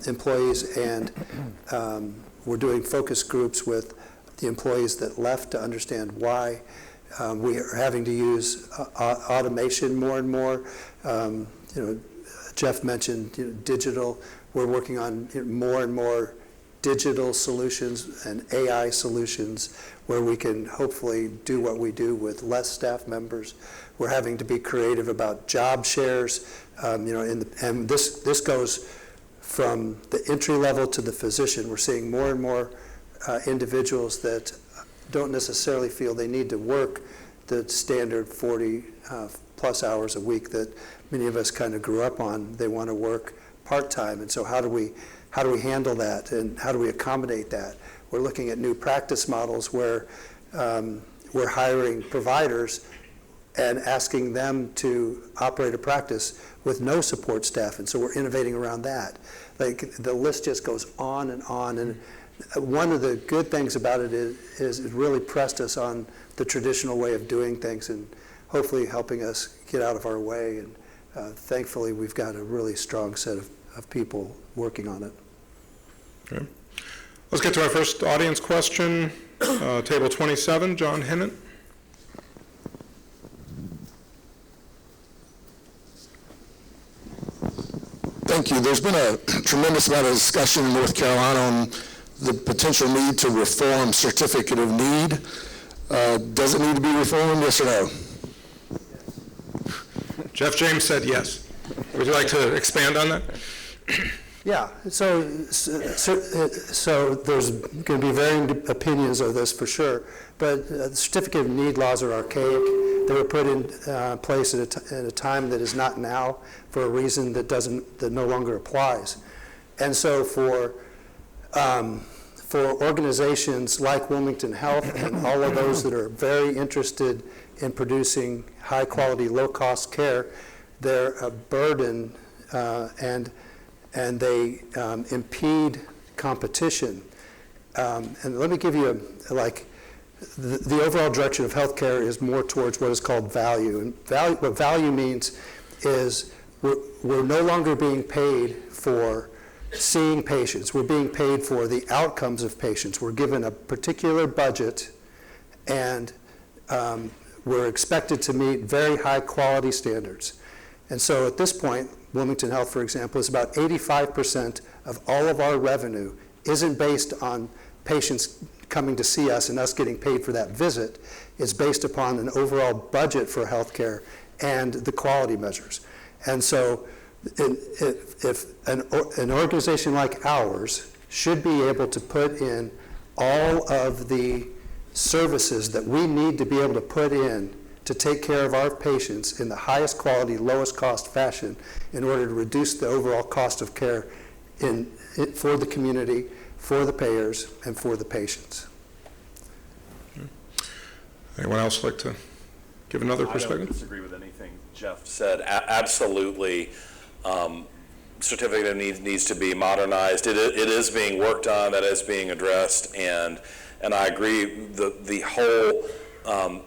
employees, and we're doing focus groups with the employees that left to understand why. We are having to use automation more and more. Jeff mentioned digital. We're working on more and more digital solutions and AI solutions where we can hopefully do what we do with less staff members. We're having to be creative about job shares, and this goes from the entry level to the physician. We're seeing more and more individuals that don't necessarily feel they need to work the standard 40 plus hours a week that many of us kind of grew up on. They want to work part-time, and so how do we handle that, and how do we accommodate that? We're looking at new practice models where we're hiring providers and asking them to operate a practice with no support staff, and so we're innovating around that. Like, the list just goes on, and one of the good things about it is it really pressed us on the traditional way of doing things and hopefully helping us get out of our way, and thankfully we've got a really strong set of people working on it. Okay. Let's get to our first audience question. Table 27, John Hinnant. Thank you. There's been a tremendous amount of discussion in North Carolina on the potential need to reform Certificate of Need. Does it need to be reformed, yes or no? Jeff James said yes. Would you like to expand on that? Yeah, so there's going to be varying opinions of this for sure, but the Certificate of Need laws are archaic. They were put in place at a time that is not now for a reason that no longer applies. And so for organizations like Wilmington Health and all of those that are very interested in producing high-quality, low-cost care, they're a burden and they impede competition. And let me give you the overall direction of healthcare is more towards what is called value. And what value means is we're no longer being paid for seeing patients. We're being paid for the outcomes of patients. We're given a particular budget, and we're expected to meet very high quality standards. And so at this point, Wilmington Health, for example, is about 85% of all of our revenue isn't based on patients coming to see us and us getting paid for that visit. It's based upon an overall budget for healthcare and the quality measures. And so if an organization like ours should be able to put in all of the services that we need to be able to put in to take care of our patients in the highest quality, lowest cost fashion in order to reduce the overall cost of care for the community, for the payers, and for the patients. Anyone else like to give another perspective? I don't disagree with anything Jeff said. Absolutely. Certificate of Need needs to be modernized. It is being worked on, that is being addressed, and I agree. The whole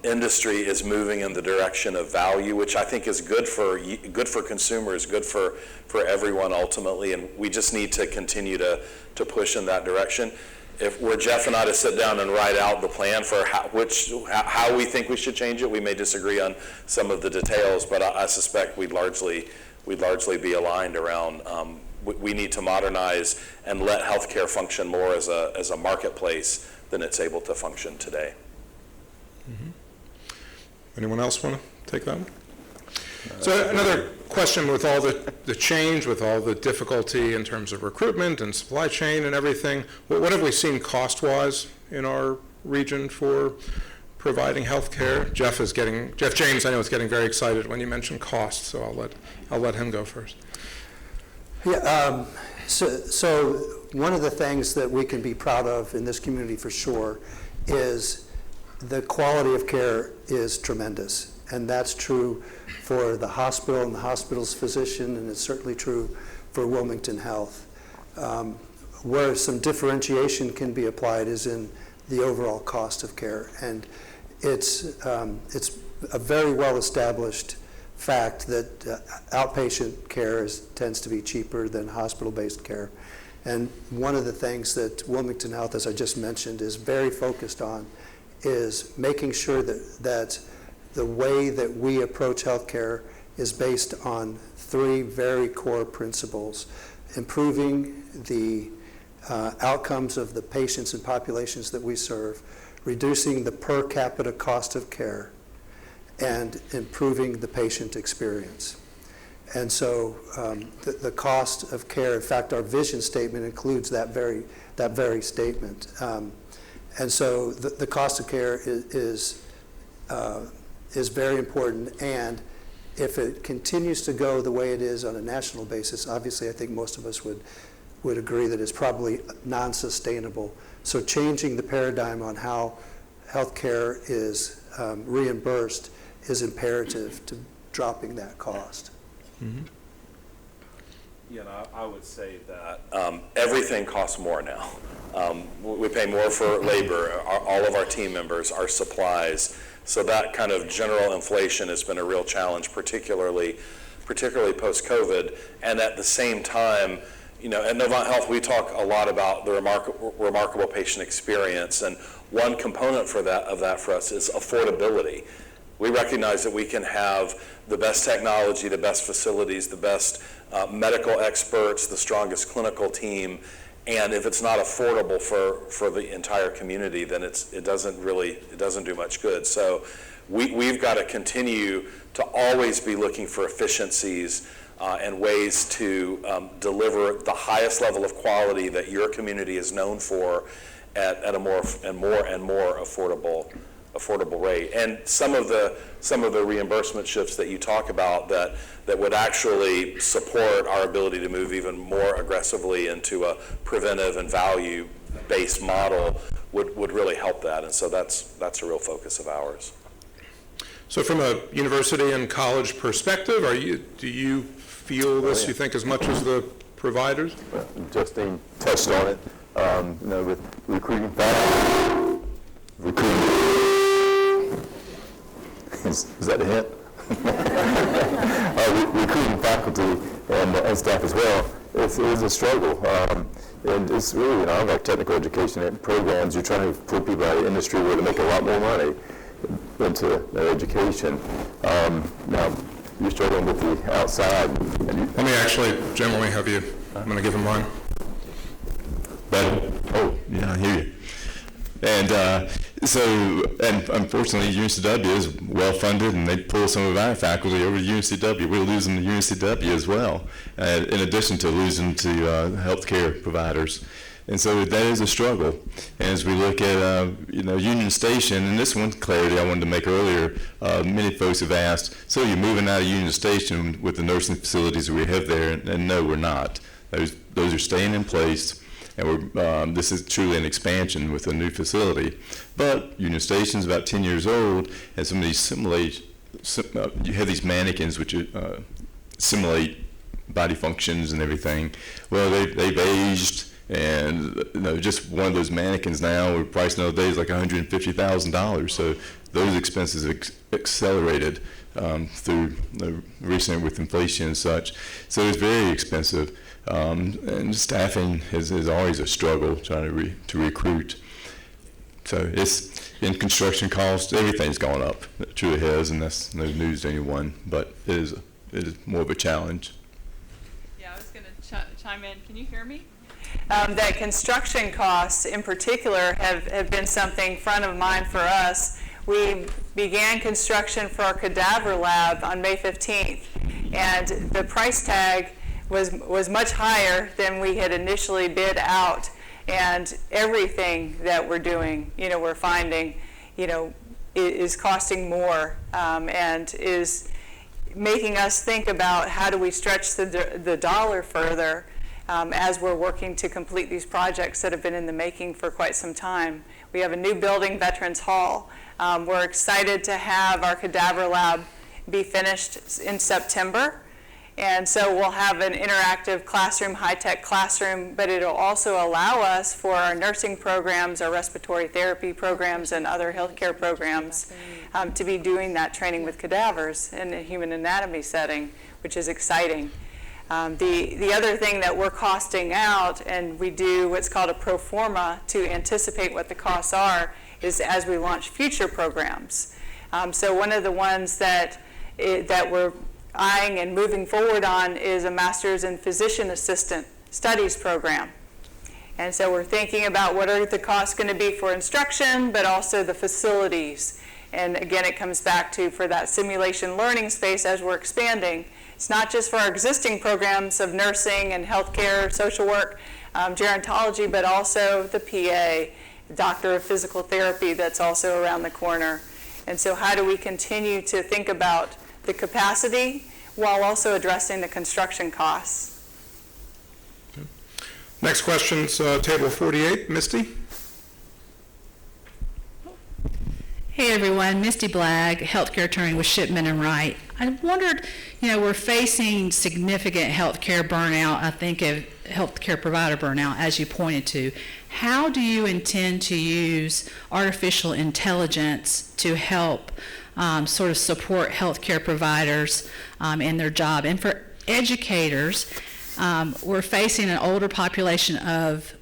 industry is moving in the direction of value, which I think is good for consumers, good for everyone ultimately, and we just need to continue to push in that direction. If we're Jeff and I to sit down and write out the plan for how we think we should change it, we may disagree on some of the details, but I suspect we'd largely be aligned around we need to modernize and let healthcare function more as a marketplace than it's able to function today. Mm-hmm. Anyone else want to take that one? So another question, with all the change, with all the difficulty in terms of recruitment and supply chain and everything, what have we seen cost-wise in our region for providing health care? Jeff James, I know, is getting very excited when you mention cost, so I'll let him go first. Yeah, so one of the things that we can be proud of in this community for sure is the quality of care is tremendous, and that's true for the hospital and the hospital's physician, and it's certainly true for Wilmington Health. Where some differentiation can be applied is in the overall cost of care, and it's a very well-established fact that outpatient care tends to be cheaper than hospital-based care. And one of the things that Wilmington Health, as I just mentioned, is very focused on is making sure that the way that we approach healthcare is based on three very core principles: improving the outcomes of the patients and populations that we serve, reducing the per capita cost of care, and improving the patient experience. And so the cost of care, in fact, our vision statement includes that very statement. And so the cost of care is very important, and if it continues to go the way it is on a national basis, obviously I think most of us would agree that it's probably non-sustainable. So changing the paradigm on how healthcare is reimbursed is imperative to dropping that cost. Mm-hmm. Yeah, and I would say that everything costs more now. We pay more for labor, all of our team members, our supplies. So that kind of general inflation has been a real challenge, particularly post-COVID. And at the same time, at Novant Health, we talk a lot about the remarkable patient experience. And one component of that for us is affordability. We recognize that we can have the best technology, the best facilities, the best medical experts, the strongest clinical team, and if it's not affordable for the entire community, then it doesn't do much good. So we've got to continue to always be looking for efficiencies and ways to deliver the highest level of quality that your community is known for at a more and more affordable rate. And some of the reimbursement shifts that you talk about that would actually support our ability to move even more aggressively into a preventive and value-based model would really help that. And so that's a real focus of ours. So from a university and college perspective, do you feel this, you think, as much as the providers? Justine touched on it. with recruiting faculty, is that a hint? Recruiting faculty and staff as well, it is a struggle. And it's really, like technical education programs, you're trying to pull people out of the industry where they make a lot more money into their education. Now, you're struggling with the outside. Let me actually generally have you, I'm going to give him mine. Better? Oh, yeah, I hear you. And and unfortunately, UNCW is well-funded, and they pull some of our faculty over to UNCW. We're losing to UNCW as well, in addition to losing to healthcare providers. And so that is a struggle. And as we look at, Union Station, and this one clarity I wanted to make earlier, many folks have asked, so you're moving out of Union Station with the nursing facilities we have there, and no, we're not. Those are staying in place. And this is truly an expansion with a new facility. But Union Station is about 10 years old, and some of these you have these mannequins which simulate body functions and everything. Well, they've aged, and just one of those mannequins now, we're pricing nowadays like $150,000. So those expenses have accelerated through recently with inflation and such. So it's very expensive. And staffing is always a struggle trying to recruit. So it's in construction costs, everything's gone up. It truly has, and that's no news to anyone, but it is more of a challenge. Yeah, I was going to chime in. Can you hear me? That construction costs in particular have been something front of mind for us. We began construction for our cadaver lab on May 15th, and the price tag was much higher than we had initially bid out, and everything that we're doing, we're finding, is costing more, and is making us think about how do we stretch the dollar further as we're working to complete these projects that have been in the making for quite some time. We have a new building, Veterans Hall. We're excited to have our cadaver lab be finished in September. And so we'll have an interactive classroom, high-tech classroom, but it'll also allow us for our nursing programs, our respiratory therapy programs, and other healthcare programs to be doing that training with cadavers in a human anatomy setting, which is exciting. The other thing that we're costing out, and we do what's called a pro forma to anticipate what the costs are, is as we launch future programs. So one of the ones that we're eyeing and moving forward on is a Master's in Physician Assistant Studies program. And so we're thinking about what are the costs going to be for instruction, but also the facilities. And again, it comes back to for that simulation learning space as we're expanding. It's not just for our existing programs of nursing and healthcare, social work, gerontology, but also the PA, Doctor of Physical Therapy that's also around the corner. And so how do we continue to think about the capacity while also addressing the construction costs? Okay. Next question's table 48. Misty? Hey everyone, Misty Blagg, healthcare attorney with Shipman and Wright. I wondered, we're facing significant healthcare burnout, I think of healthcare provider burnout, as you pointed to. How do you intend to use artificial intelligence to help sort of support healthcare providers in their job? And for educators, we're facing an older population of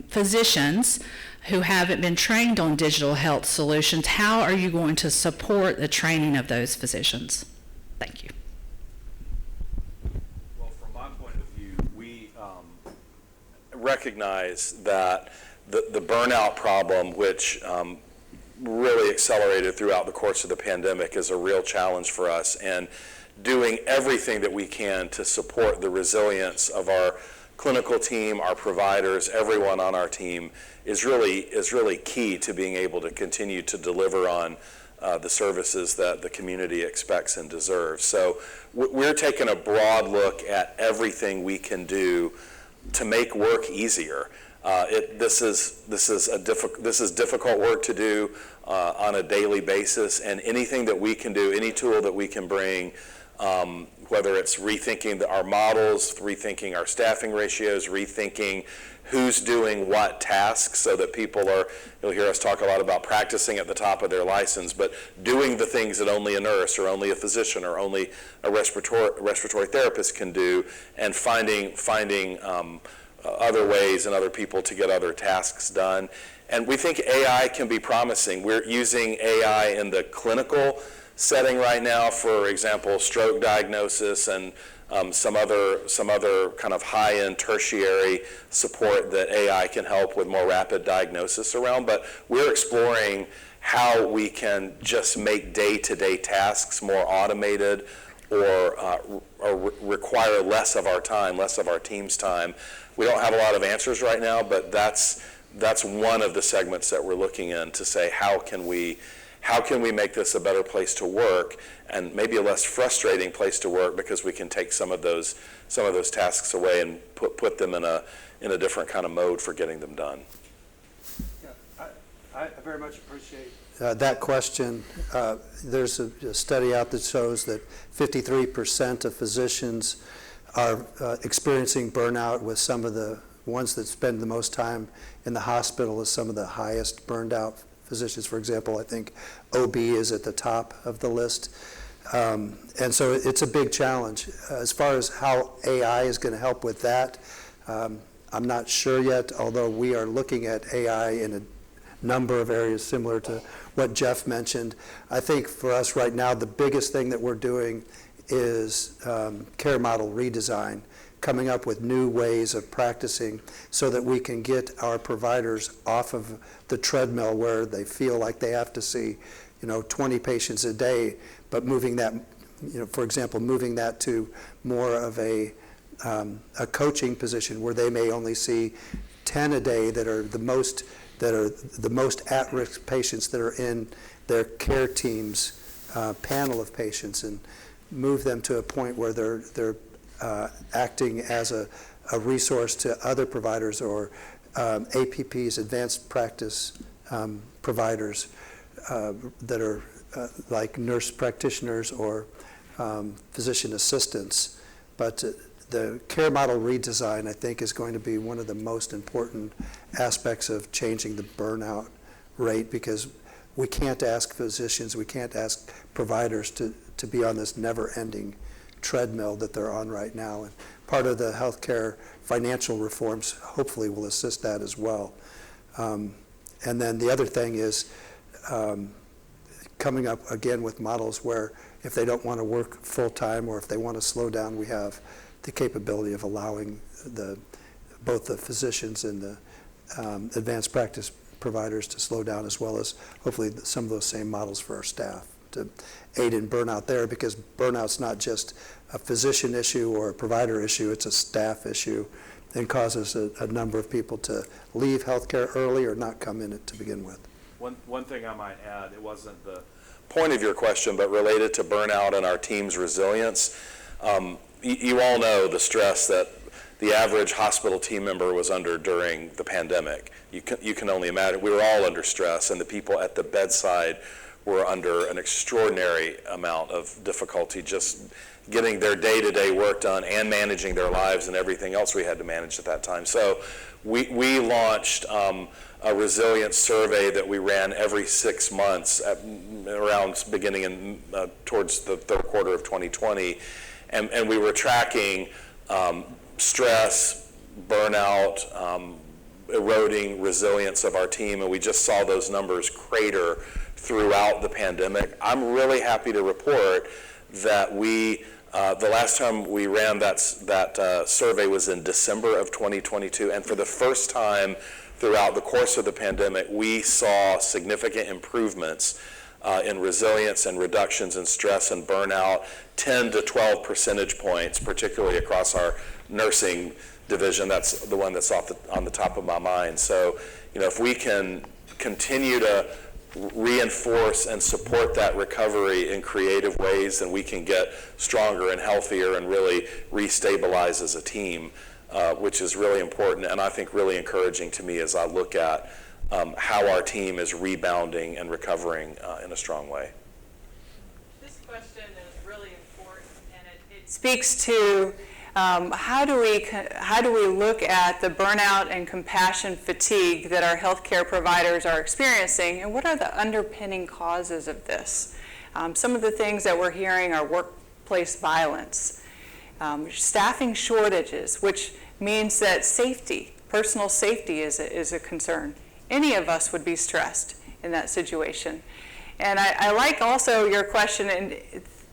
physicians who haven't been trained on digital health solutions. How are you going to support the training of those physicians? Thank you. Well, from my point of view, we recognize that the burnout problem, which really accelerated throughout the course of the pandemic, is a real challenge for us, and doing everything that we can to support the resilience of our clinical team, our providers, everyone on our team is really key to being able to continue to deliver on the services that the community expects and deserves. So we're taking a broad look at everything we can do to make work easier. This is difficult work to do on a daily basis, and anything that we can do, any tool that we can bring whether it's rethinking our models, rethinking our staffing ratios, rethinking who's doing what tasks so that people are, you'll hear us talk a lot about practicing at the top of their license, but doing the things that only a nurse or only a physician or only a respiratory therapist can do, and finding other ways and other people to get other tasks done. And we think AI can be promising. We're using AI in the clinical setting right now, for example, stroke diagnosis and some other kind of high-end tertiary support that AI can help with more rapid diagnosis around. But we're exploring how we can just make day-to-day tasks more automated or require less of our time, less of our team's time. We don't have a lot of answers right now, but that's one of the segments that we're looking in to say, how can we make this a better place to work and maybe a less frustrating place to work, because we can take some of those tasks away and put them in a different kind of mode for getting them done. Yeah, I very much appreciate that question. There's a study out that shows that 53% of physicians are experiencing burnout, with some of the ones that spend the most time in the hospital as some of the highest burned out physicians. For example, I think OB is at the top of the list. And so it's a big challenge. As far as how AI is going to help with that, I'm not sure yet, although we are looking at AI in a number of areas similar to what Jeff mentioned. I think for us right now, the biggest thing that we're doing is care model redesign, coming up with new ways of practicing so that we can get our providers off of the treadmill where they feel like they have to see 20 patients a day, but moving that, for example, moving that to more of a coaching position where they may only see 10 a day that are the most at-risk patients that are in their care team's panel of patients, and move them to a point where they're acting as a resource to other providers or APPs, advanced practice providers that are like nurse practitioners or physician assistants. But the care model redesign, I think, is going to be one of the most important aspects of changing the burnout rate, because we can't ask physicians, we can't ask providers to be on this never-ending treadmill that they're on right now. And part of the healthcare financial reforms hopefully will assist that as well. And then the other thing is coming up again with models where if they don't want to work full-time or if they want to slow down, we have the capability of allowing both the physicians and the advanced practice providers to slow down, as well as hopefully some of those same models for our staff to aid in burnout there, because burnout's not just a physician issue or a provider issue, it's a staff issue, and causes a number of people to leave healthcare early or not come in it to begin with. One thing I might add, it wasn't the point of your question, but related to burnout and our team's resilience. You all know the stress that the average hospital team member was under during the pandemic. You can only imagine. We were all under stress, and the people at the bedside were under an extraordinary amount of difficulty just getting their day-to-day work done and managing their lives and everything else we had to manage at that time. So we launched a resilience survey that we ran every 6 months around beginning in towards the third quarter of 2020, and we were tracking stress, burnout, eroding resilience of our team, and we just saw those numbers crater throughout the pandemic. I'm really happy to report that the last time we ran that survey was in December of 2022, and for the first time throughout the course of the pandemic, we saw significant improvements in resilience and reductions in stress and burnout, 10 to 12 percentage points, particularly across our nursing division. That's the one that's on the top of my mind. So, if we can continue to reinforce and support that recovery in creative ways, then we can get stronger and healthier and really restabilize as a team, which is really important and I think really encouraging to me as I look at how our team is rebounding and recovering in a strong way. This question is really important, and it speaks to how do we look at the burnout and compassion fatigue that our healthcare providers are experiencing, and what are the underpinning causes of this? Some of the things that we're hearing are workplace violence, staffing shortages, which means that safety, personal safety is a concern. Any of us would be stressed in that situation. And I like also your question and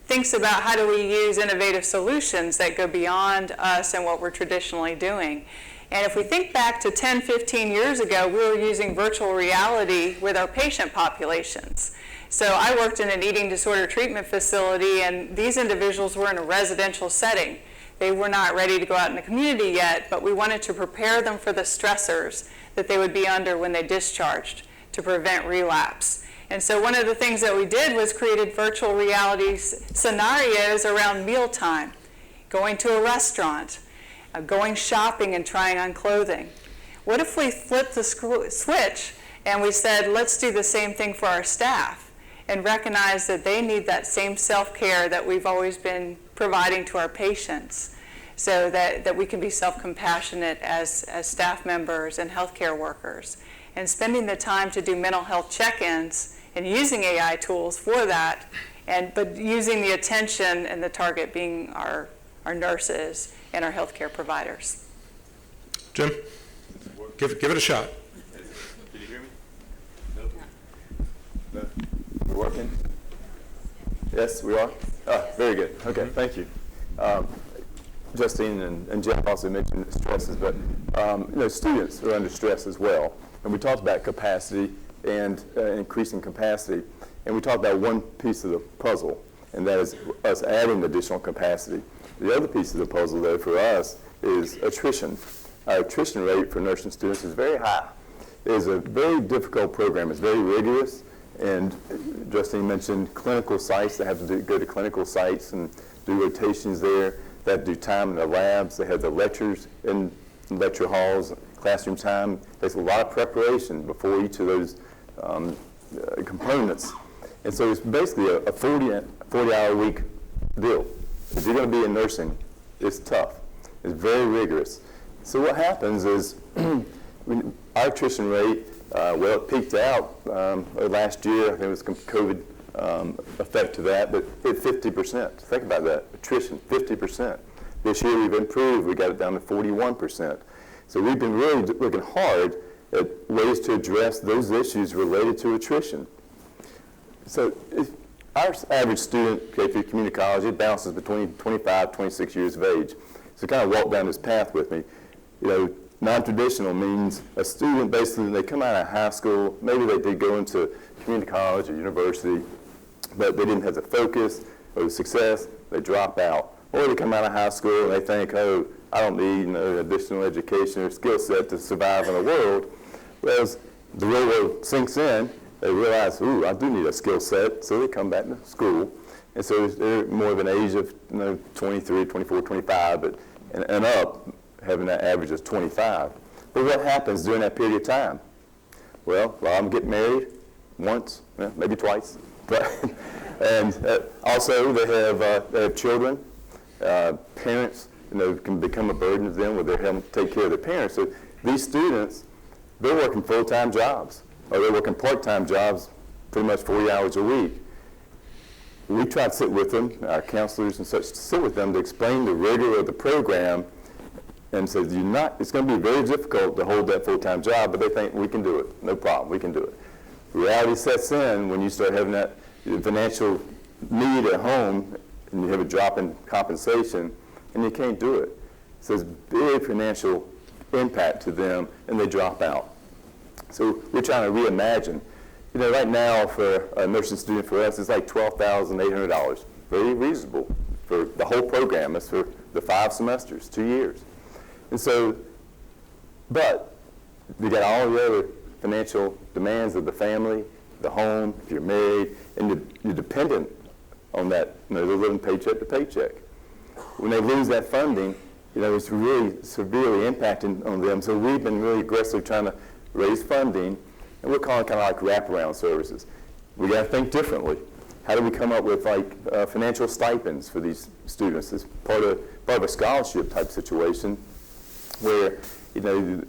thinks about how do we use innovative solutions that go beyond us and what we're traditionally doing. And if we think back to 10, 15 years ago, we were using virtual reality with our patient populations. So I worked in an eating disorder treatment facility, and these individuals were in a residential setting. They were not ready to go out in the community yet, but we wanted to prepare them for the stressors that they would be under when they discharged to prevent relapse. And so one of the things that we did was created virtual reality scenarios around mealtime, going to a restaurant, going shopping and trying on clothing. What if we flipped the switch and we said, let's do the same thing for our staff and recognize that they need that same self-care that we've always been providing to our patients, so that we can be self-compassionate as staff members and healthcare workers, and spending the time to do mental health check-ins and using AI tools for that, but using the attention and the target being our nurses and our healthcare providers. Jim, give it a shot. Can you hear me? No? We're working? Yes, we are? Oh, very good. Okay, thank you. Justine and Jeff also mentioned stresses, but students are under stress as well. And we talked about capacity and increasing capacity. And we talked about one piece of the puzzle, and that is us adding additional capacity. The other piece of the puzzle, though, for us is attrition. Our attrition rate for nursing students is very high. It is a very difficult program. It's very rigorous. And Justine mentioned clinical sites. They have to go to clinical sites and do rotations there. They have to do time in the labs. They have the lectures in lecture halls, classroom time. It takes a lot of preparation before each of those components. And so it's basically a 40-hour-a-week deal. If you're going to be in nursing, it's tough. It's very rigorous. So what happens is our attrition rate, it peaked out last year. I think it was COVID effect to that, but hit 50%. Think about that, attrition, 50%. This year we've improved. We got it down to 41%. So we've been really looking hard at ways to address those issues related to attrition. So if our average student, K through community college, it bounces between 25, 26 years of age. So kind of walk down this path with me. Non-traditional means a student, basically, they come out of high school, maybe they did go into community college or university, but they didn't have the focus or the success, they drop out. Or they come out of high school and they think, oh, I don't need additional education or skill set to survive in the world. Whereas the real world sinks in, they realize, ooh, I do need a skill set, so they come back to school. And so they're more of an age of 23, 24, 25, but, and up, having that average of 25. But what happens during that period of time? Well, I'm getting married once, maybe twice. But, and also they have children, parents, can become a burden to them where they're having to take care of their parents. So these students, they're working full-time jobs, or they're working part-time jobs pretty much 40 hours a week. We try to sit with them, our counselors and such, sit with them to explain the rigor of the program and say, it's going to be very difficult to hold that full-time job, but they think we can do it. No problem, we can do it. Reality sets in when you start having that financial need at home and you have a drop in compensation and you can't do it. So it's big financial impact to them and they drop out. So we're trying to reimagine. Right now for a nursing student for us, it's like $12,800. Very reasonable for the whole program. It's for the 5 semesters, 2 years. And so, but you got all the other financial demands of the family, the home, if you're married, and you're dependent on that. They're living paycheck to paycheck. When they lose that funding, it's really severely impacting on them. So we've been really aggressive trying to raise funding, and we're calling kind of like wraparound services. We got to think differently. how do we come up with financial stipends for these students as part of a scholarship type situation where, they do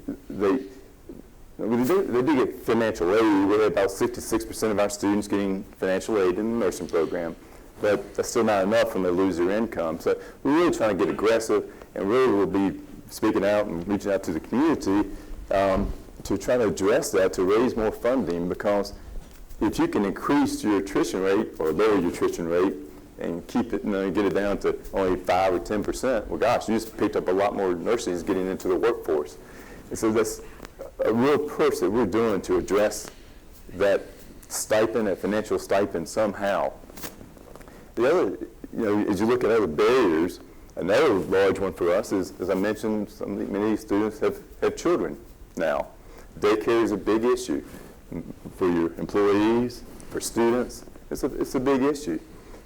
get financial aid. We have about 66% of our students getting financial aid in the nursing program, but that's still not enough when they lose their income. So we're really trying to get aggressive, and really we'll be speaking out and reaching out to the community to try to address that, to raise more funding, because if you can increase your attrition rate or lower your attrition rate and keep it, get it down to only 5 or 10%, well, gosh, you just picked up a lot more nurses getting into the workforce. And so that's a real push that we're doing to address that stipend, that financial stipend somehow. The other, as you look at other barriers, another large one for us is, as I mentioned, many of these students have children now. Daycare is a big issue for your employees, for students. It's a big issue.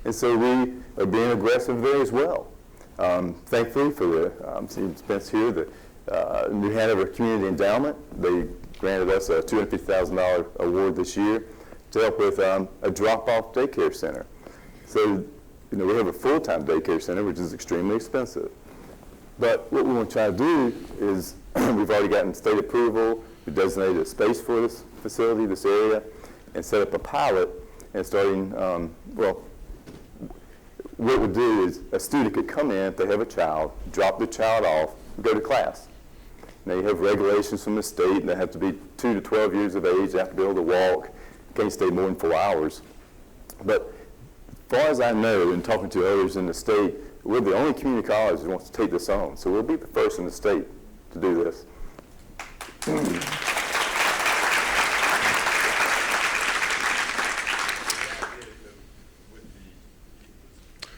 And so we are being aggressive there as well. Thankfully for the, seeing Spence here, the New Hanover Community Endowment, they granted us a $250,000 award this year to help with a drop-off daycare center. So, we have a full-time daycare center, which is extremely expensive. But what we want to try to do is, we've already gotten state approval, we designated a space for this facility, this area, and set up a pilot, and starting, what we'll do is a student could come in if they have a child, drop the child off, go to class. Now you have regulations from the state, they have to be 2 to 12 years of age, they have to be able to walk, can't stay more than 4 hours. But as far as I know, and talking to others in the state, we're the only community college that wants to take this on. So we'll be the first in the state to do this.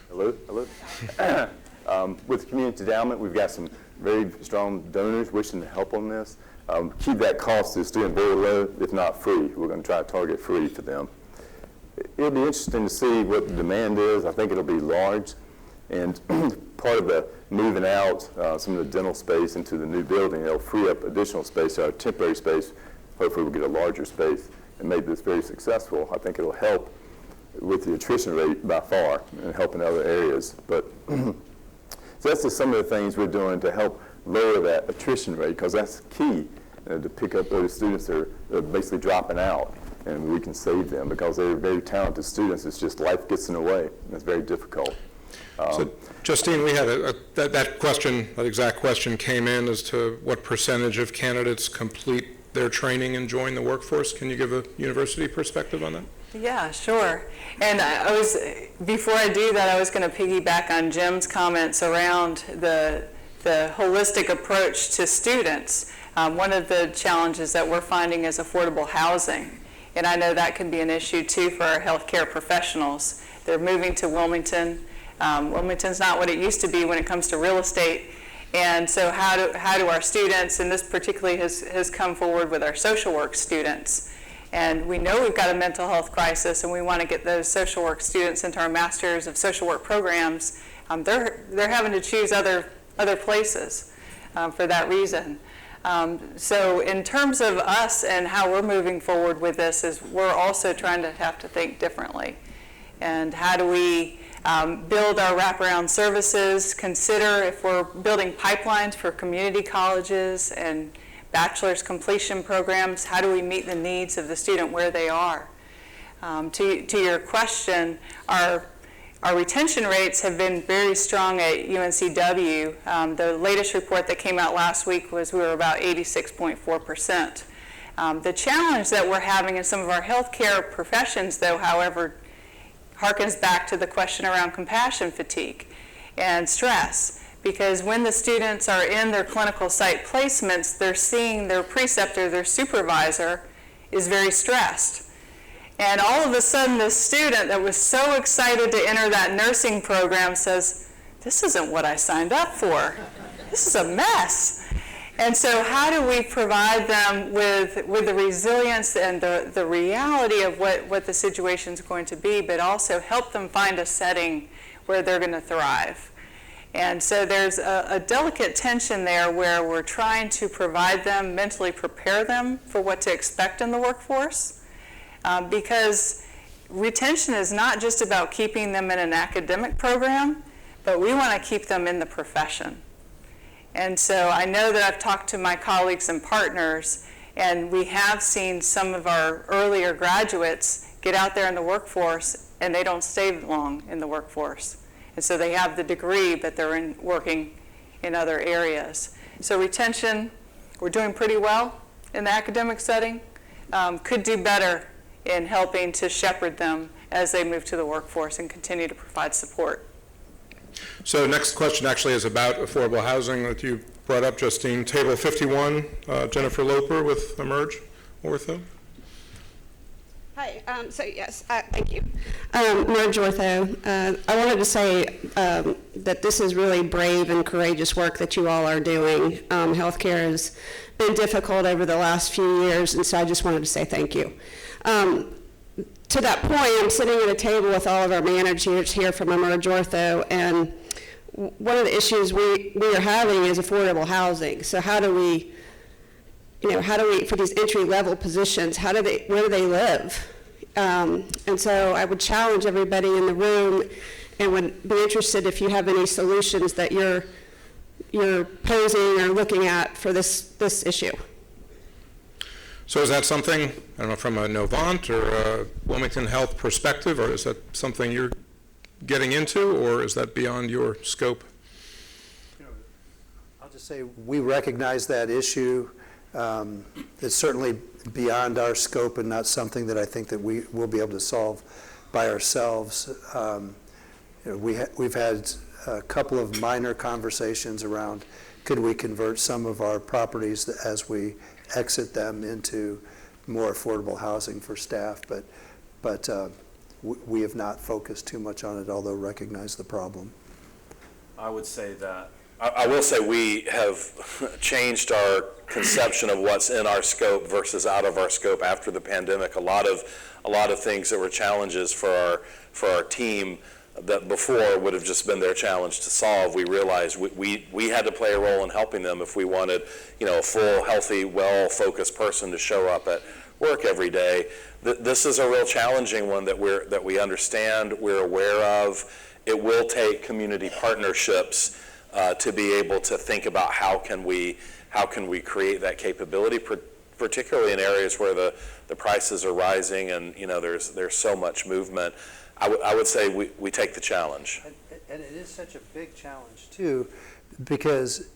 Hello? With the Community Endowment, we've got some very strong donors wishing to help on this. Keep that cost to the student very low, if not free. We're going to try to target free for them. It'll be interesting to see what the demand is. I think it'll be large. And part of the moving out some of the dental space into the new building, it'll free up additional space, our temporary space. Hopefully we'll get a larger space and make this very successful. I think it'll help with the attrition rate by far and help in other areas. But so that's just some of the things we're doing to help lower that attrition rate, because that's key to pick up those students that are basically dropping out, and we can save them because they're very talented students. It's just life gets in the way, and it's very difficult. So, Justine, we had that question, that exact question came in as to what percentage of candidates complete their training and join the workforce. Can you give a university perspective on that? Yeah, sure. And before I do that, I was going to piggyback on Jim's comments around the holistic approach to students. One of the challenges that we're finding is affordable housing. And I know that can be an issue too for our healthcare professionals. They're moving to Wilmington. Wilmington's not what it used to be when it comes to real estate. And so how do our students, and this particularly has come forward with our social work students, and we know we've got a mental health crisis, and we want to get those social work students into our Masters of Social Work programs. They're having to choose other places for that reason. So in terms of us and how we're moving forward with this, is we're also trying to have to think differently. And how do we build our wraparound services, consider if we're building pipelines for community colleges and bachelor's completion programs, how do we meet the needs of the student where they are? To your question, our retention rates have been very strong at UNCW. The latest report that came out last week was we were about 86.4%. The challenge that we're having in some of our healthcare professions, though, however, harkens back to the question around compassion fatigue and stress. Because when the students are in their clinical site placements, they're seeing their preceptor, their supervisor, is very stressed. And all of a sudden, this student that was so excited to enter that nursing program says, this isn't what I signed up for. This is a mess. And so how do we provide them with the resilience and the reality of what the situation is going to be, but also help them find a setting where they're going to thrive? And so there's a delicate tension there where we're trying to provide them, mentally prepare them for what to expect in the workforce. Because retention is not just about keeping them in an academic program, but we want to keep them in the profession. And so I know that I've talked to my colleagues and partners, and we have seen some of our earlier graduates get out there in the workforce, and they don't stay long in the workforce. And so they have the degree, but they're working in other areas. So retention, we're doing pretty well in the academic setting. Could do better in helping to shepherd them as they move to the workforce and continue to provide support. So next question actually is about affordable housing that you brought up, Justine. Table 51, Jennifer Loper with Emerge Ortho. Hi, thank you. Emerge Ortho. I wanted to say that this is really brave and courageous work that you all are doing. Healthcare has been difficult over the last few years, and so I just wanted to say thank you. To that point, I'm sitting at a table with all of our managers here from Emerge Ortho, and one of the issues we are having is affordable housing. So how do we, for these entry-level positions, where do they live? And so I would challenge everybody in the room and would be interested if you have any solutions that you're posing or looking at for this issue. So is that something, I don't know, from a Novant or a Wilmington Health perspective, or is that something you're getting into, or is that beyond your scope? I'll just say we recognize that issue. It's certainly beyond our scope and not something that I think that we will be able to solve by ourselves. We've had a couple of minor conversations around could we convert some of our properties as we exit them into more affordable housing for staff, but we have not focused too much on it, although recognize the problem. I would say that I will say we have changed our conception of what's in our scope versus out of our scope after the pandemic. A lot of things that were challenges for our team that before would have just been their challenge to solve. We realized we had to play a role in helping them if we wanted, a full, healthy, well-focused person to show up at work every day. This is a real challenging one that we understand, we're aware of. It will take community partnerships to be able to think about how can we create that capability, particularly in areas where the prices are rising and there's so much movement. I would say we take the challenge. And it is such a big challenge too, because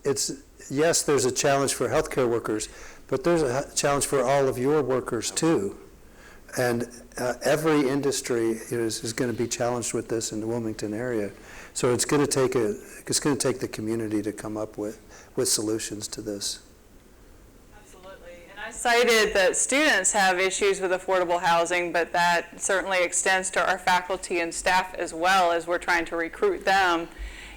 yes, there's a challenge for healthcare workers, but there's a challenge for all of your workers too. And every industry is going to be challenged with this in the Wilmington area. So it's going to take the community to come up with solutions to this. Absolutely. And I cited that students have issues with affordable housing, but that certainly extends to our faculty and staff as well as we're trying to recruit them.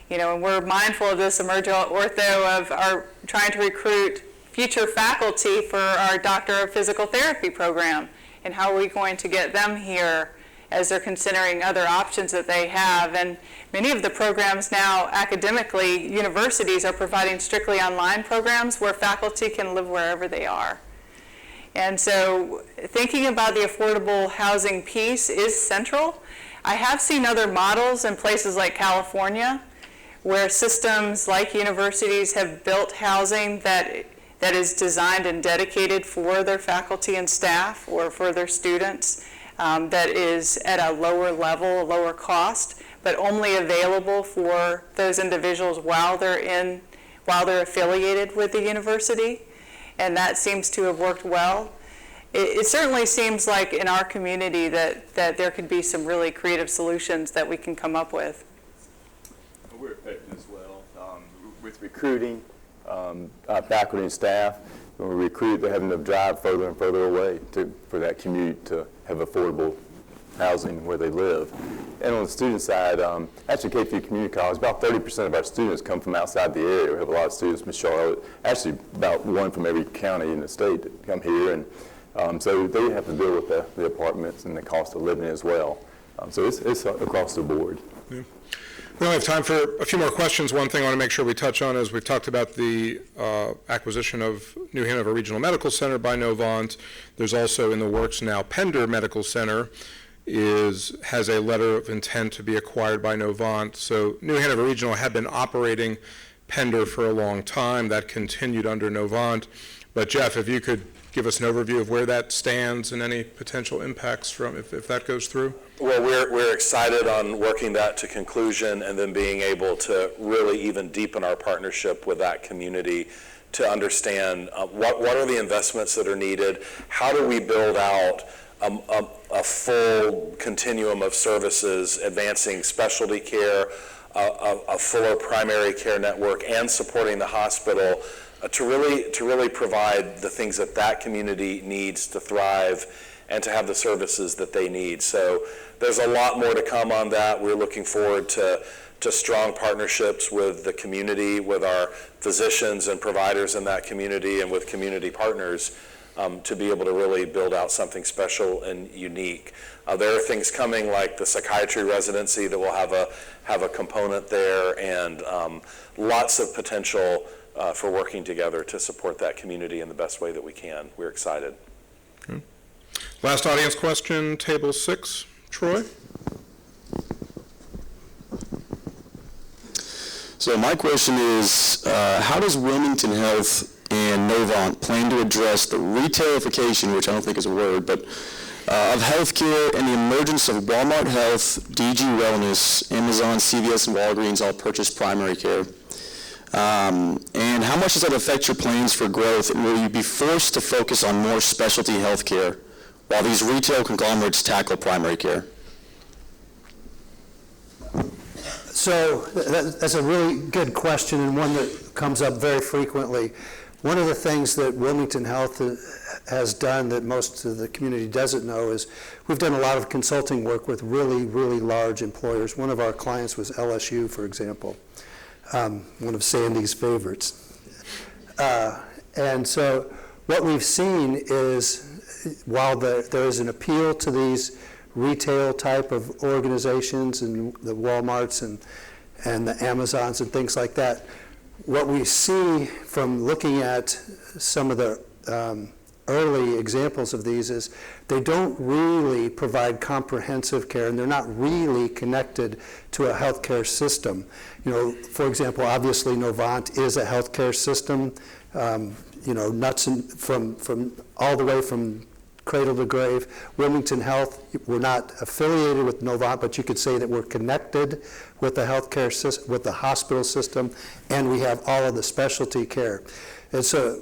And we're mindful of this Emerge Ortho of our trying to recruit future faculty for our Doctor of Physical Therapy program. And how are we going to get them here as they're considering other options that they have? And many of the programs now, academically, universities are providing strictly online programs where faculty can live wherever they are. And so thinking about the affordable housing piece is central. I have seen other models in places like California where systems like universities have built housing that is designed and dedicated for their faculty and staff or for their students, that is at a lower level, a lower cost, but only available for those individuals while they're affiliated with the university. And that seems to have worked well. It certainly seems like in our community that there could be some really creative solutions that we can come up with. We're affected as well with recruiting. Faculty and staff, when we recruit, they're having to drive further and further away for that commute to have affordable housing where they live. And on the student side, actually K-Field Community College, about 30% of our students come from outside the area. We have a lot of students from Charlotte, actually about one from every county in the state that come here. And so they have to deal with the apartments and the cost of living as well. So it's across the board. Yeah. We only have time for a few more questions. One thing I want to make sure we touch on is we've talked about the acquisition of New Hanover Regional Medical Center by Novant. There's also in the works now Pender Medical Center. has a letter of intent to be acquired by Novant. So New Hanover Regional had been operating Pender for a long time. That continued under Novant. But Jeff, if you could give us an overview of where that stands and any potential impacts from if that goes through. Well, we're excited on working that to conclusion and then being able to really even deepen our partnership with that community to understand what are the investments that are needed, how do we build out a full continuum of services, advancing specialty care, a fuller primary care network, and supporting the hospital to really provide the things that that community needs to thrive and to have the services that they need. So there's a lot more to come on that. We're looking forward to strong partnerships with the community, with our physicians and providers in that community, and with community partners to be able to really build out something special and unique. There are things coming like the psychiatry residency that will have a component there, and lots of potential for working together to support that community in the best way that we can. We're excited. Okay. Last audience question, table 6. Troy? So my question is, how does Wilmington Health and Novant plan to address the retailification, which I don't think is a word, but of healthcare and the emergence of Walmart Health, DG Wellness, Amazon, CVS, and Walgreens all purchase primary care? And how much does that affect your plans for growth? And will you be forced to focus on more specialty healthcare while these retail conglomerates tackle primary care? So that's a really good question, and one that comes up very frequently. One of the things that Wilmington Health has done that most of the community doesn't know is we've done a lot of consulting work with really, really large employers. One of our clients was LSU, for example, one of Sandy's favorites. And so what we've seen is, while there is an appeal to these retail type of organizations and the Walmarts and the Amazons and things like that, what we see from looking at some of the early examples of these is they don't really provide comprehensive care, and they're not really connected to a healthcare system. You know, for example, obviously Novant is a healthcare system, nuts and from all the way from cradle to grave. Wilmington Health, we're not affiliated with Novant, but you could say that we're connected with the healthcare system, with the hospital system, and we have all of the specialty care. And so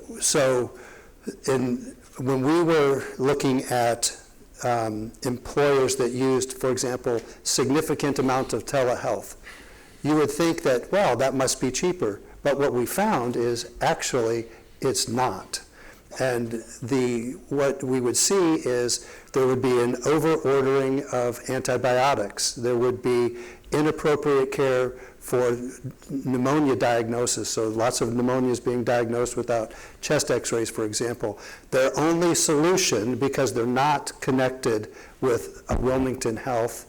when we were looking at employers that used, for example, significant amount of telehealth, you would think that, well, that must be cheaper. But what we found is actually it's not. And what we would see is there would be an over-ordering of antibiotics. There would be inappropriate care for pneumonia diagnosis. So lots of pneumonias being diagnosed without chest x-rays, for example. Their only solution, because they're not connected with a Wilmington Health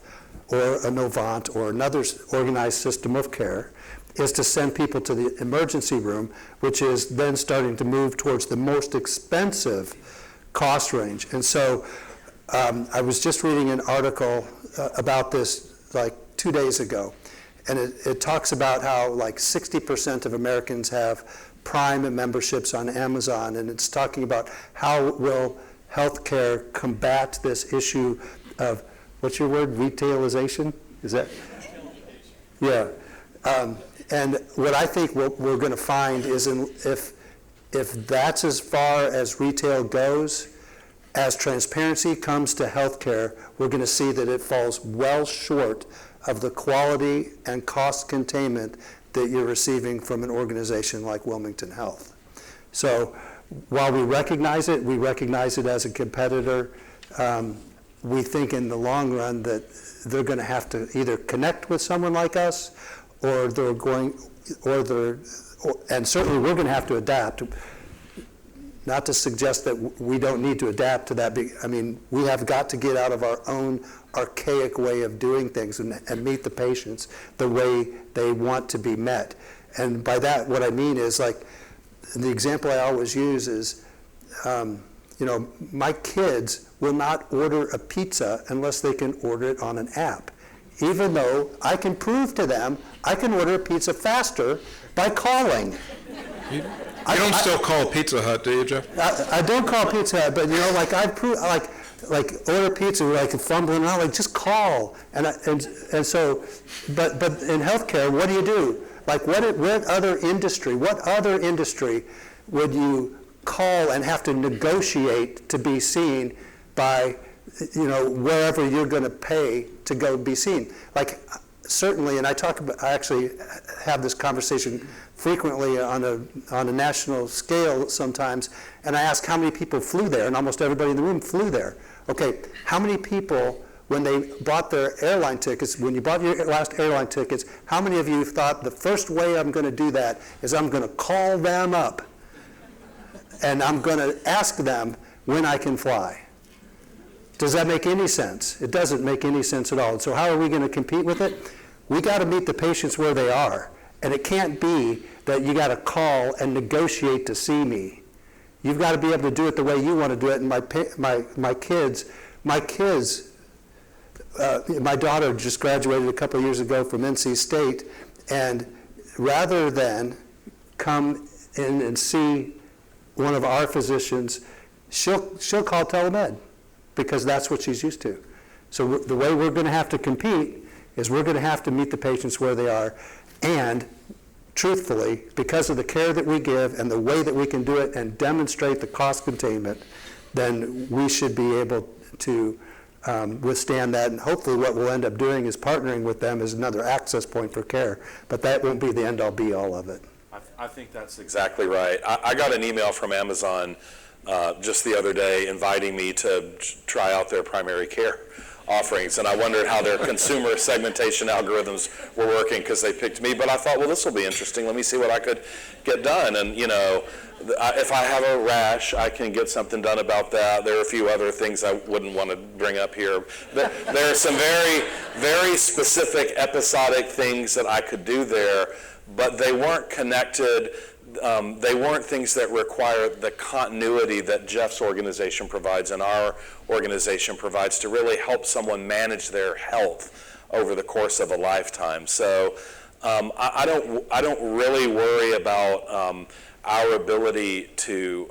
or a Novant or another organized system of care, is to send people to the emergency room, which is then starting to move towards the most expensive cost range. And so I was just reading an article about this like 2 days ago, and it talks about how like 60% of Americans have Prime memberships on Amazon, and it's talking about how will healthcare combat this issue of, what's your word, retailization? Is that? Yeah. And what I think we're going to find is if that's as far as retail goes, as transparency comes to healthcare, we're going to see that it falls well short of the quality and cost containment that you're receiving from an organization like Wilmington Health. So while we recognize it as a competitor. We think in the long run that they're going to have to either connect with someone like us, and certainly we're going to have to adapt. Not to suggest that we don't need to adapt to that. I mean, we have got to get out of our own archaic way of doing things and meet the patients the way they want to be met. And by that, what I mean is, like, the example I always use is, my kids will not order a pizza unless they can order it on an app, even though I can prove to them I can order a pizza faster by calling. You don't still call Pizza Hut, do you, Jeff? I don't call Pizza Hut, but like I've proved, like order pizza, like fumbling around, like just call. And so, but in healthcare, what do? Like what other industry would you call and have to negotiate to be seen by, wherever you're going to pay to go be seen? Like certainly, and I actually have this conversation frequently on a national scale sometimes, and I ask how many people flew there, and almost everybody in the room flew there. Okay, how many people, when they bought their airline tickets, when you bought your last airline tickets, how many of you thought the first way I'm going to do that is I'm going to call them up and I'm going to ask them when I can fly? Does that make any sense? It doesn't make any sense at all. And so how are we going to compete with it? We got to meet the patients where they are. And it can't be that you got to call and negotiate to see me. You've got to be able to do it the way you want to do it. And my daughter just graduated a couple of years ago from NC State, and rather than come in and see one of our physicians, she'll call telemed because that's what she's used to. So the way we're going to have to compete is we're going to have to meet the patients where they are. And truthfully, because of the care that we give and the way that we can do it and demonstrate the cost containment, then we should be able to withstand that. And hopefully what we'll end up doing is partnering with them as another access point for care. But that won't be the end-all be-all of it. I think that's exactly right. I got an email from Amazon just the other day inviting me to try out their primary care offerings, and I wondered how their consumer segmentation algorithms were working because they picked me. But I thought, well, this will be interesting. Let me see what I could get done. And if I have a rash, I can get something done about that. There are a few other things I wouldn't want to bring up here. There are some very, very specific episodic things that I could do there, but they weren't connected. They weren't things that require the continuity that Jeff's organization provides and our organization provides to really help someone manage their health over the course of a lifetime. So I don't really worry about our ability to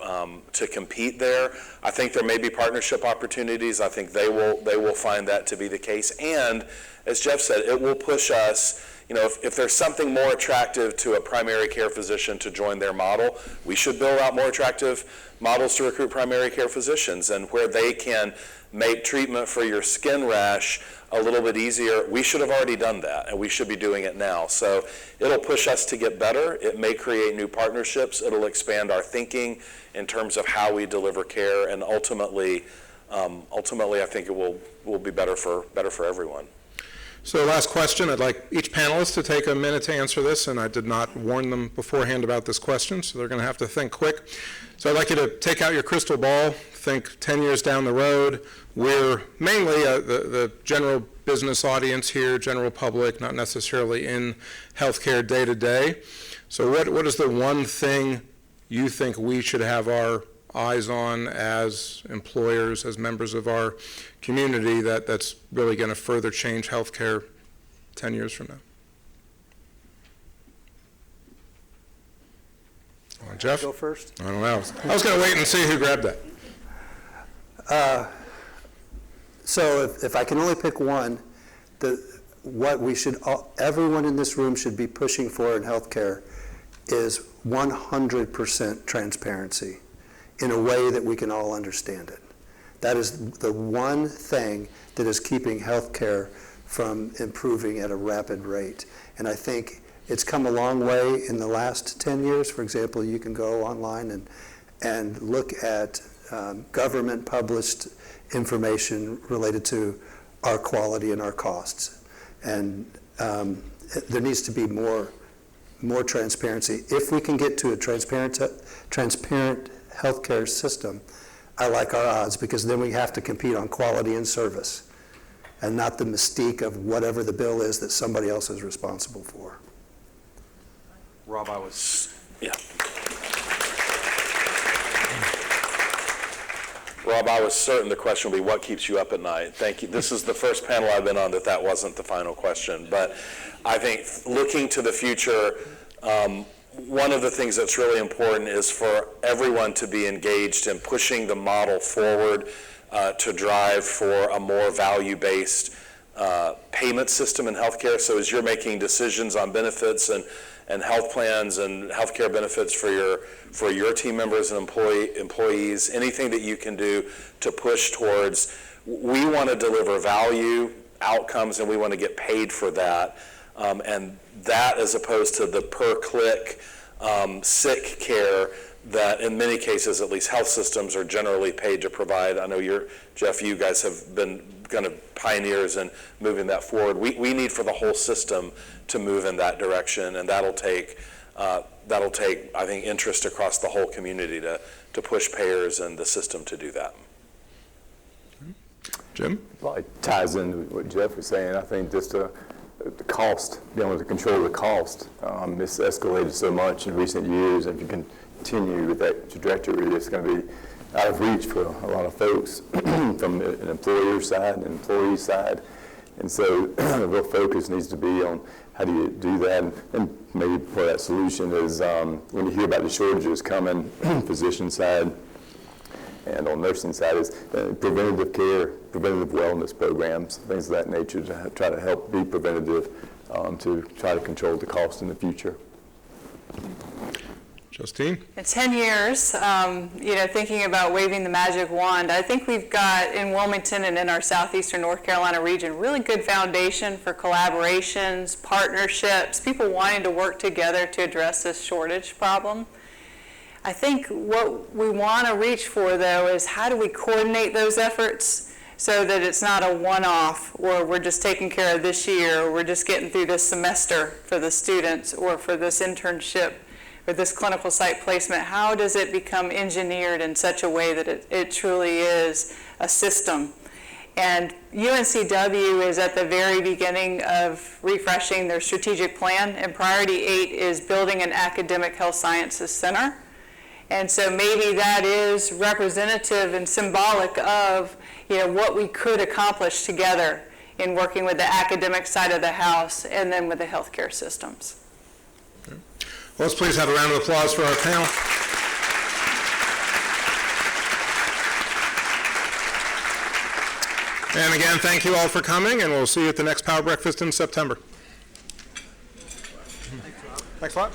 compete there. I think there may be partnership opportunities. I think they will find that to be the case. And as Jeff said, it will push us. If there's something more attractive to a primary care physician to join their model, we should build out more attractive models to recruit primary care physicians, and where they can make treatment for your skin rash a little bit easier. We should have already done that, and we should be doing it now. So it'll push us to get better. It may create new partnerships. It'll expand our thinking in terms of how we deliver care, and ultimately, I think it will be better for everyone. So last question, I'd like each panelist to take a minute to answer this, and I did not warn them beforehand about this question, so they're going to have to think quick. So I'd like you to take out your crystal ball, think 10 years down the road. We're mainly the general business audience here, general public, not necessarily in healthcare day to day. So what is the one thing you think we should have our eyes on as employers, as members of our community, that's really going to further change healthcare 10 years from now? Jeff? Go first? I don't know. I was going to wait and see who grabbed that. So if I can only pick one, what everyone in this room should be pushing for in healthcare is 100% transparency in a way that we can all understand it. That is the one thing that is keeping healthcare from improving at a rapid rate. And I think it's come a long way in the last 10 years. For example, you can go online and look at government published information related to our quality and our costs. And there needs to be more transparency. If we can get to a transparent healthcare system, I like our odds, because then we have to compete on quality and service and not the mystique of whatever the bill is that somebody else is responsible for. Rob, Rob, I was certain the question would be, what keeps you up at night? Thank you. This is the first panel I've been on that wasn't the final question. But I think looking to the future, one of the things that's really important is for everyone to be engaged in pushing the model forward to drive for a more value-based payment system in healthcare. So as you're making decisions on benefits and health plans and healthcare benefits for your team members and employees, anything that you can do to push towards, we want to deliver value, outcomes, and we want to get paid for that. And that, as opposed to the per-click sick care that in many cases, at least health systems are generally paid to provide. I know Jeff, you guys have been kind of pioneers in moving that forward. We need for the whole system to move in that direction, and that'll take, I think, interest across the whole community to push payers and the system to do that. Jim? Well, it ties into what Jeff was saying. I think just the cost, being able to control the cost, it's escalated so much in recent years. If you continue with that trajectory, it's going to be out of reach for a lot of folks from an employer side and employee side. And so the real focus needs to be on how do you do that. And maybe part of that solution is when you hear about the shortages coming, physician side and on nursing side, is preventative care, preventative wellness programs, things of that nature to try to help be preventative to try to control the cost in the future. Justine? In 10 years, thinking about waving the magic wand, I think we've got in Wilmington and in our southeastern North Carolina region really good foundation for collaborations, partnerships, people wanting to work together to address this shortage problem. I think what we want to reach for, though, is how do we coordinate those efforts so that it's not a one-off, or we're just taking care of this year, or we're just getting through this semester for the students, or for this internship, or this clinical site placement. How does it become engineered in such a way that it truly is a system? And UNCW is at the very beginning of refreshing their strategic plan, and Priority 8 is building an academic health sciences center. And so maybe that is representative and symbolic of what we could accomplish together in working with the academic side of the house and then with the healthcare systems. Well, let's please have a round of applause for our panel. And again, thank you all for coming, and we'll see you at the next Power Breakfast in September. Thanks a lot.